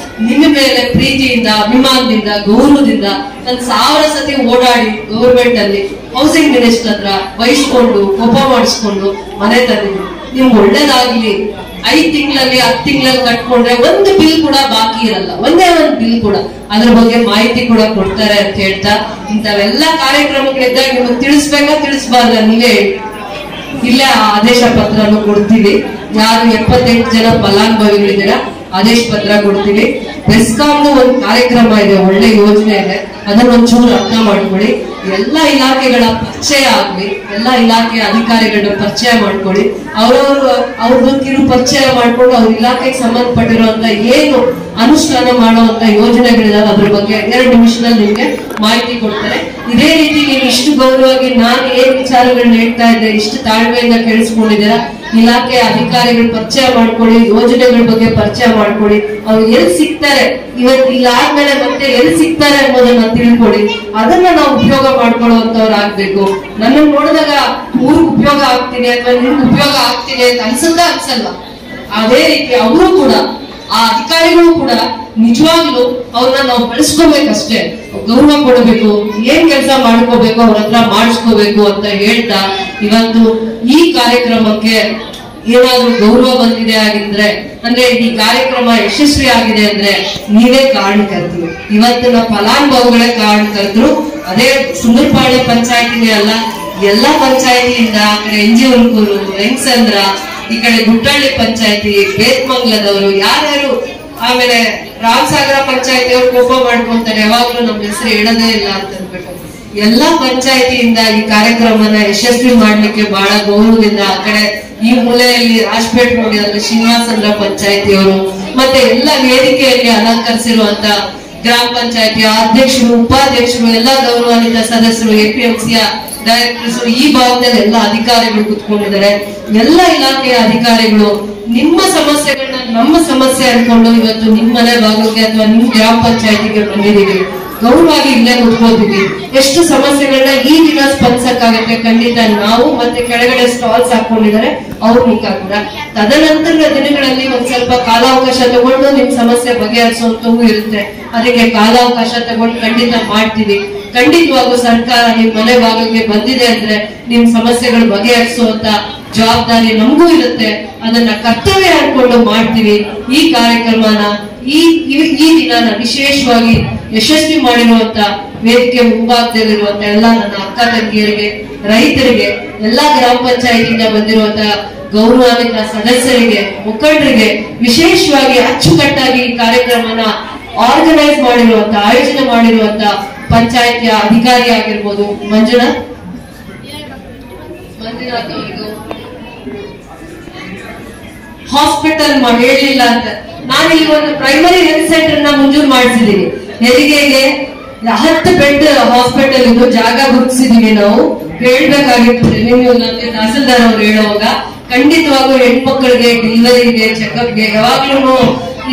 ನಿಮ್ಮ ಮೇಲೆ ಪ್ರೀತಿಯಿಂದ, ಅಭಿಮಾನದಿಂದ, ಗೌರವದಿಂದ ನಾನು 1000 ಸತಿ ಓಡಾಡಿ ಗೌರ್ಮೆಂಟ್ ಅಲ್ಲಿ ಹೌಸಿಂಗ್ ಮಿನಿಸ್ಟರ್ ಹತ್ರ ಬಯಸ್ಕೊಂಡು ಕೋಪ ಮಾಡಿಸ್ಕೊಂಡು ಮನೆ ತಂದಿದ್ದೀನಿ. ನಿಮ್ಗೆ ಒಳ್ಳೇದಾಗ್ಲಿ. 5 ತಿಂಗಳಲ್ಲಿ 10 ತಿಂಗಳಲ್ಲಿ ಕಟ್ಕೊಂಡ್ರೆ ಒಂದು ಬಿಲ್ ಕೂಡ ಬಾಕಿ ಇರಲ್ಲ. ಒಂದೇ ಒಂದು ಬಿಲ್ ಕೂಡ. ಅದ್ರ ಬಗ್ಗೆ ಮಾಹಿತಿ ಕೂಡ ಕೊಡ್ತಾರೆ ಅಂತ ಹೇಳ್ತಾ, ಇಂಥವೆಲ್ಲ ಕಾರ್ಯಕ್ರಮಗಳಿದ್ದಾಗ ನಿಮಗೆ ತಿಳಿಸ್ಬೇಕಾ ತಿಳಿಸ್ಬಾರ್ದ ನೀವೇ ಹೇಳಿ. ಇಲ್ಲೇ ಆದೇಶ ಪತ್ರನು ಕೊಡ್ತೀವಿ. ಯಾರು 78 ಜನ ಫಲಾನುಭವಿಗಳಿದ್ದೀರಾ ಆದೇಶ ಪತ್ರ ಕೊಡ್ತೀವಿ. ಬೆಸ್ಕಾಂದು ಒಂದು ಕಾರ್ಯಕ್ರಮ ಇದೆ, ಒಳ್ಳೆ ಯೋಜನೆ ಇದೆ. ಅದನ್ನೊಂಚೂರು ಅರ್ಥ ಮಾಡ್ಕೊಳ್ಳಿ. ಎಲ್ಲ ಇಲಾಖೆಗಳ ಪರಿಚಯ ಆಗ್ಲಿ, ಎಲ್ಲ ಇಲಾಖೆಯ ಅಧಿಕಾರಿಗಳನ್ನ ಪರಿಚಯ ಮಾಡ್ಕೊಳ್ಳಿ. ಅವ್ರದ್ದು ಕಿರು ಪರಿಚಯ ಮಾಡ್ಕೊಂಡು ಅವ್ರ ಇಲಾಖೆಗೆ ಸಂಬಂಧಪಟ್ಟಿರುವಂತ ಏನು ಅನುಷ್ಠಾನ ಮಾಡುವಂತ ಯೋಜನೆಗಳಿದಾವೆ ಅದ್ರ ಬಗ್ಗೆ 2 ನಿಮಿಷದಲ್ಲಿ ನಿಮ್ಗೆ ಮಾಹಿತಿ ಕೊಡ್ತಾರೆ. ಇದೇ ರೀತಿ ನೀವು ಇಷ್ಟು ಗೌರವವಾಗಿ ನಾನು ಏನ್ ವಿಚಾರಗಳನ್ನ ಹೇಳ್ತಾ ಇದ್ದೆ ಇಷ್ಟು ತಾಳ್ಮೆಯಿಂದ ಕೇಳಿಸ್ಕೊಂಡಿದ್ದೀರಾ. ಇಲಾಖೆ ಅಧಿಕಾರಿಗಳು ಪರಿಚಯ ಮಾಡ್ಕೊಳ್ಳಿ, ಯೋಜನೆಗಳ ಬಗ್ಗೆ ಪರಿಚಯ ಮಾಡ್ಕೊಳ್ಳಿ. ಅವ್ರು ಎಲ್ಲಿ ಸಿಗ್ತಾರೆ, ಇವತ್ತು ಇಲ್ಲಾದ್ಮೇಲೆ ಮತ್ತೆ ಎಲ್ಲಿ ಸಿಗ್ತಾರೆ ಅನ್ನೋದನ್ನ ತಿಳ್ಕೊಳ್ಳಿ. ಅದನ್ನ ನಾವು ಉಪಯೋಗ ಮಾಡ್ಕೊಳ್ಳುವಂತವ್ರು ಆಗ್ಬೇಕು. ನನ್ನ ನೋಡಿದಾಗ ಊರಿಗೆ ಉಪಯೋಗ ಆಗ್ತೀನಿ ಅಥವಾ ನಿಮ್ಗೆ ಉಪಯೋಗ ಆಗ್ತೀನಿ ಅಂತ ಅನ್ಸಲ್ಲ. ಅದೇ ರೀತಿ ಅವರು ಕೂಡ, ಆ ಅಧಿಕಾರಿಗಳು ಕೂಡ ನಿಜವಾಗ್ಲೂ ಅವ್ರನ್ನ ನಾವು ಬೆಳೆಸ್ಕೋಬೇಕಷ್ಟೇ, ಗೌರವ ಕೊಡಬೇಕು, ಏನ್ ಕೆಲಸ ಮಾಡ್ಕೋಬೇಕು ಅವ್ರ ಹತ್ರ ಮಾಡಿಸ್ಕೋಬೇಕು ಅಂತ ಹೇಳ್ತಾ, ಇವತ್ತು ಈ ಕಾರ್ಯಕ್ರಮಕ್ಕೆ ಏನಾದ್ರೂ ಗೌರವ ಬಂದಿದೆ ಆಗಿದ್ರೆ ಅಂದ್ರೆ ಈ ಕಾರ್ಯಕ್ರಮ ಯಶಸ್ವಿ ಆಗಿದೆ ಅಂದ್ರೆ ನೀವೇ ಕಾರಣಕರ್ತರು. ಇವತ್ತಿನ ಫಲಾನುಭವಿಗಳೇ ಕಾರಣಕರ್ತರು. ಅದೇ ಸುಂದರಪಾಳ್ಯ ಪಂಚಾಯತಿನೇ ಅಲ್ಲ, ಎಲ್ಲಾ ಪಂಚಾಯತಿಯಿಂದ ಆ ಕಡೆ ಎಂಜಿಹುಲ್ಕೂರು, ವೆಂಕಸಂದ್ರ, ಈ ಕಡೆ ಗುಟ್ಟಳ್ಳಿ ಪಂಚಾಯತಿ, ಬೇತ್ಮಂಗ್ಲದವರು ಯಾರ್ಯಾರು, ಆಮೇಲೆ ರಾಮಸಾಗರ ಪಂಚಾಯತಿಯವರು ಕೋಪ ಮಾಡ್ಕೊಂತಾರೆ, ಯಾವಾಗ್ಲೂ ನಮ್ಮ ಹೆಸರು ಹೇಳೋದೇ ಇಲ್ಲ ಅಂತ ಅನ್ಬೇಕು. ಎಲ್ಲಾ ಪಂಚಾಯತಿಯಿಂದ ಈ ಕಾರ್ಯಕ್ರಮನ ಯಶಸ್ವಿ ಮಾಡ್ಲಿಕ್ಕೆ ಬಹಳ ಗೌರವದಿಂದ ಆ ಕಡೆ ಈ ಮೂಲೆಯಲ್ಲಿ ರಾಜ್ಪೇಟ್ ನೋಡಿದ್ರೆ ಶ್ರೀನಿವಾಸಂದ್ರ ಪಂಚಾಯತಿಯವರು, ಮತ್ತೆ ಎಲ್ಲ ವೇದಿಕೆಯಲ್ಲಿ ಅಲಂಕರಿಸಿರುವಂತ ಗ್ರಾಮ ಪಂಚಾಯತಿಯ ಅಧ್ಯಕ್ಷರು, ಉಪಾಧ್ಯಕ್ಷರು, ಎಲ್ಲಾ ಗೌರವಾನ್ವಿತ ಸದಸ್ಯರು, ಎಪಿಎಂಸಿಯ ಡೈರೆಕ್ಟರ್ಸ್, ಈ ಭಾಗದಲ್ಲಿ ಎಲ್ಲ ಅಧಿಕಾರಿಗಳು ಕುತ್ಕೊಂಡಿದ್ದಾರೆ. ಎಲ್ಲ ಇಲಾಖೆಯ ಅಧಿಕಾರಿಗಳು ನಿಮ್ಮ ಸಮಸ್ಯೆಗಳನ್ನ ನಮ್ಮ ಸಮಸ್ಯೆ ಅನ್ಕೊಂಡು ಇವತ್ತು ನಿಮ್ಮ ಮನೆ ಭಾಗಕ್ಕೆ ಅಥವಾ ನಿಮ್ ಗ್ರಾಮ ಪಂಚಾಯತಿಗೆ ಬಂದಿದ್ದೀವಿ. ಗೌರವವಾಗಿ ಇಲ್ಲೇ ಕುತ್ಕೋತೀವಿ. ಎಷ್ಟು ಸಮಸ್ಯೆಗಳನ್ನ ಈ ದಿನ ಸ್ಪಂದಿಸಕ್ಕಾಗತ್ತೆ ಖಂಡಿತ ನಾವು, ಮತ್ತೆ ಕೆಳಗಡೆ ಸ್ಟಾಲ್ಸ್ ಹಾಕೊಂಡಿದ್ದಾರೆ ಅವ್ರ ಮುಖಾಂತರ. ತದನಂತರದ ದಿನಗಳಲ್ಲಿ ಒಂದ್ ಸ್ವಲ್ಪ ಕಾಲಾವಕಾಶ ತಗೊಂಡು ನಿಮ್ ಸಮಸ್ಯೆ ಬಗೆಹರಿಸುವಂತವೂ ಇರುತ್ತೆ. ಅದಕ್ಕೆ ಕಾಲಾವಕಾಶ ತಗೊಂಡು ಖಂಡಿತ ಮಾಡ್ತೀವಿ. ಖಂಡಿತವಾಗೂ ಸರ್ಕಾರ ನಿಮ್ ಮನೆ ಭಾಗಕ್ಕೆ ಬಂದಿದೆ ಅಂದ್ರೆ ನಿಮ್ ಸಮಸ್ಯೆಗಳು ಬಗೆಹರಿಸುವಂತ ಜವಾಬ್ದಾರಿ ನಮಗೂ ಇರುತ್ತೆ. ಅದನ್ನ ಕರ್ತವ್ಯ ಅನ್ಕೊಂಡು ಮಾಡ್ತೀವಿ. ಈ ಕಾರ್ಯಕ್ರಮನ ಈ ದಿನನ ವಿಶೇಷವಾಗಿ ಯಶಸ್ವಿ ಮಾಡಿರುವಂತ ವೇದಿಕೆ ಮುಂಭಾಗದಲ್ಲಿರುವಂತ ಎಲ್ಲ ನನ್ನ ಅಕ್ಕ ತಂಗಿಯರಿಗೆ, ರೈತರಿಗೆ, ಎಲ್ಲಾ ಗ್ರಾಮ ಪಂಚಾಯತಿಯಿಂದ ಬಂದಿರುವಂತ ಗೌರವಾನ್ವಿತ ಸದಸ್ಯರಿಗೆ, ಮುಖಂಡರಿಗೆ, ವಿಶೇಷವಾಗಿ ಅಚ್ಚುಕಟ್ಟಾಗಿ ಈ ಕಾರ್ಯಕ್ರಮನ ಆರ್ಗನೈಸ್ ಮಾಡಿರುವಂತ, ಆಯೋಜನೆ ಮಾಡಿರುವಂತ ಪಂಚಾಯತಿಯ ಅಧಿಕಾರಿ ಆಗಿರ್ಬೋದು ಮಂಜುನಾಥ್ ಅವರಿಗೂ, ಹಾಸ್ಪಿಟಲ್ ಹೇಳಿಲ್ಲ ಅಂತ ನಾನು ಈ ಒಂದು ಪ್ರೈಮರಿ ಹೆಲ್ತ್ ಸೆಂಟರ್ ನ ಮಂಜೂರು ಮಾಡಿಸಿದೀನಿ. ಹೆರಿಗೆಗೆ 10 ಬೆಡ್ ಹಾಸ್ಪಿಟಲ್ ಇದು ಜಾಗ ಗುರುತಿಸಿದೀವಿ. ನಾವು ಹೇಳ್ಬೇಕಾಗಿತ್ತು ನೀವು ನಮಗೆ ತಹಸೀಲ್ದಾರ್ ಅವ್ರು ಹೇಳುವಾಗ. ಖಂಡಿತವಾಗೂ ಹೆಣ್ಮಕ್ಳಿಗೆ ಡೆಲಿವರಿಗೆ, ಚೆಕಪ್ಗೆ ಯಾವಾಗ್ಲೂ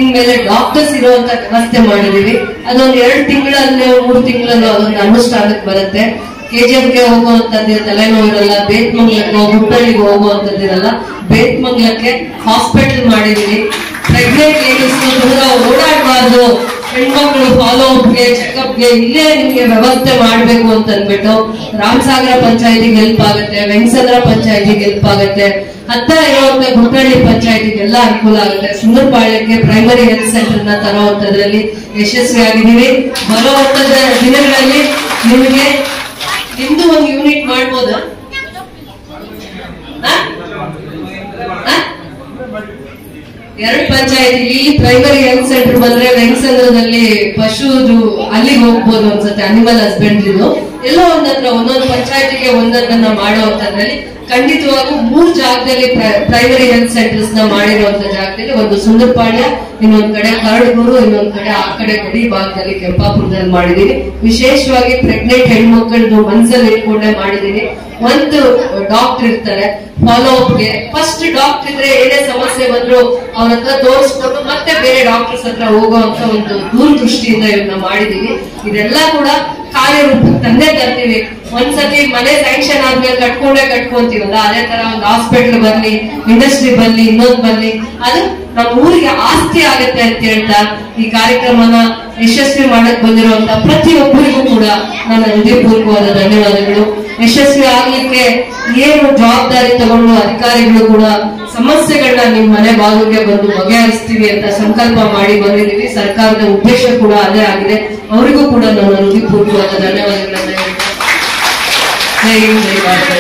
ಇನ್ಮೇಲೆ ಡಾಕ್ಟರ್ಸ್ ಇರುವಂತ ವ್ಯವಸ್ಥೆ ಮಾಡಿದೀವಿ. ಅದೊಂದು 2 ತಿಂಗಳಲ್ಲಿ 3 ತಿಂಗಳಲ್ಲೂ ಅದೊಂದು ಅನುಷ್ಠಾನಕ್ಕೆ ಬರುತ್ತೆ. ಕೆಜಿಎಫ್ಗೆ ಹೋಗುವಂತದ್ದು ತಲೆನೋವು ಇರಲ್ಲ, ಬೇತ್ಮಂಗ್ಲಕ್ಕೆ ಗುಟ್ಟಳ್ಳಿಗೆ ಹೋಗುವಂತದ್ದಿರಲ್ಲ. ಬೇತ್ಮಂಗ್ಲಕ್ಕೆ ಹಾಸ್ಪಿಟಲ್ ಮಾಡಿದೀವಿ. ಪ್ರೆಗ್ನೆಂಟ್ ಲೇಡೀಸ್ ದೂರ ಓಡಾಡಬಾರ್ದು, ಹೆಣ್ಮಕ್ಳು ಫಾಲೋ ಅಪ್ಗೆ, ಚೆಕಪ್ಗೆ ಇಲ್ಲೇ ನಿಮ್ಗೆ ವ್ಯವಸ್ಥೆ ಮಾಡ್ಬೇಕು ಅಂತ ಅಂದ್ಬಿಟ್ಟು ರಾಮಸಾಗರ ಪಂಚಾಯತಿಗೆ ಹೆಲ್ಪ್ ಆಗುತ್ತೆ, ವೆಂಕಸಂದ್ರ ಪಂಚಾಯತಿಗೆ ಹೆಲ್ಪ್ ಆಗುತ್ತೆ, ಹತ್ತಿರ ಇರುವಂತ ಗುಟ್ಟಳ್ಳಿ ಪಂಚಾಯತಿಗೆಲ್ಲ ಅನುಕೂಲ ಆಗುತ್ತೆ. ಸುಂದರಪಾಳ್ಯಕ್ಕೆ ಪ್ರೈಮರಿ ಹೆಲ್ತ್ ಸೆಂಟರ್ ನ ತರುವಂತದ್ರಲ್ಲಿ ಯಶಸ್ವಿಯಾಗಿದ್ದೀವಿ. ಬರುವಂತ ದಿನಗಳಲ್ಲಿ ನಿಮಗೆ ನಿಮ್ದು ಒಂದು ಯೂನಿಟ್ ಮಾಡ್ಬೋದಾ? 2 ಪಂಚಾಯತಿ ಇಲ್ಲಿ ಪ್ರೈಮರಿ ಹೆಲ್ತ್ ಸೆಂಟರ್ ಬಂದ್ರೆ ವೆಂಕಸಂದ್ರದಲ್ಲಿ ಪಶುದು ಅಲ್ಲಿಗೆ ಹೋಗ್ಬೋದು ಅನ್ಸುತ್ತೆ, ಅನಿಮಲ್ ಹಸ್ಬೆಂಡ್ರಿದು. ಎಲ್ಲೋ ಒಂದೊಂದು ಪಂಚಾಯತಿಗೆ ಒಂದೊಂದನ್ನ ಮಾಡುವಂತದ್ರಲ್ಲಿ ಖಂಡಿತವಾಗೂ 3 ಜಾಗದಲ್ಲಿ ಪ್ರೈಮರಿ ಹೆಲ್ತ್ ಸೆಂಟರ್ಸ್ ನ ಮಾಡಿರುವಂತ ಜಾಗದಲ್ಲಿ ಒಂದು ಸುಂದರಪಾಳ್ಯ, ಇನ್ನೊಂದ್ ಕಡೆ ಕರಡಗೂರು, ಇನ್ನೊಂದ್ ಕಡೆ ಆ ಕಡೆ ಗಡಿ ಭಾಗದಲ್ಲಿ ಕೆಂಪಾಪುರದಲ್ಲಿ ಮಾಡಿದೀವಿ. ವಿಶೇಷವಾಗಿ ಪ್ರೆಗ್ನೆಂಟ್ ಹೆಣ್ಮಕ್ಳದ್ದು ಮನಸ್ಸಲ್ಲಿ ಇಟ್ಕೊಂಡೇ ಮಾಡಿದೀವಿ. ಒಂದು ಡಾಕ್ಟರ್ ಇರ್ತಾರೆ ಫಾಲೋ ಅಪ್ಗೆ. ಫಸ್ಟ್ ಡಾಕ್ಟರ್ ಇದ್ರೆ ಏನೇ ಸಮಸ್ಯೆ ಬಂದ್ರು ಅವ್ರ ಹತ್ರ ತೋರಿಸ್ಕೊಂಡು ಮತ್ತೆ ಬೇರೆ ಡಾಕ್ಟರ್ಸ್ ಹತ್ರ ಹೋಗುವಂತ ಒಂದು ದೂರದೃಷ್ಟಿಯಿಂದ ಇವನ್ನ ಮಾಡಿದೀವಿ. ಇದೆಲ್ಲ ಕೂಡ ಕಾರ್ಯರೂಪಕ್ಕೆ ತಂದೆ ತರ್ತೀವಿ. ಒಂದ್ಸತಿ ಮನೆ ಸ್ಯಾಂಕ್ಷನ್ ಆದ್ಮೇಲೆ ಕಟ್ಕೊಂತೀವಲ್ಲ, ಅದೇ ತರ ಒಂದು ಹಾಸ್ಪಿಟಲ್ ಬರ್ಲಿ, ಇಂಡಸ್ಟ್ರಿ ಬರ್ಲಿ, ಇನ್ನೊಂದು ಬರ್ಲಿ, ಅದು ನಮ್ಮ ಊರಿಗೆ ಆಸ್ತಿ ಆಗತ್ತೆ ಅಂತ ಹೇಳ್ತಾ ಈ ಕಾರ್ಯಕ್ರಮನ ಯಶಸ್ವಿ ಮಾಡಕ್ ಬಂದಿರುವಂತ ಪ್ರತಿಯೊಬ್ಬರಿಗೂ ಕೂಡ ನನ್ನ ಹೃದಯಪೂರ್ವಕವಾದ ಧನ್ಯವಾದಗಳು. ಯಶಸ್ವಿ ಆಗ್ಲಿಕ್ಕೆ ಏನು ಜವಾಬ್ದಾರಿ ತಗೊಂಡು ಅಧಿಕಾರಿಗಳು ಕೂಡ ಸಮಸ್ಯೆಗಳನ್ನ ನಿಮ್ ಮನೆ ಬಾಗಿಲಿಗೆ ಬಂದು ಬಗೆಹರಿಸ್ತೀವಿ ಅಂತ ಸಂಕಲ್ಪ ಮಾಡಿ ಬಂದಿದ್ದೀವಿ. ಸರ್ಕಾರದ ಉದ್ದೇಶ ಕೂಡ ಅದೇ ಆಗಿದೆ. ಅವರಿಗೂ ಕೂಡ ನನ್ನ ಹೃದಯಪೂರ್ವಕವಾದ ಧನ್ಯವಾದಗಳನ್ನ ಹೇಳ್ತಾ ಜೈ ಹಿಂದ್, ಜೈ ಭಾರತ.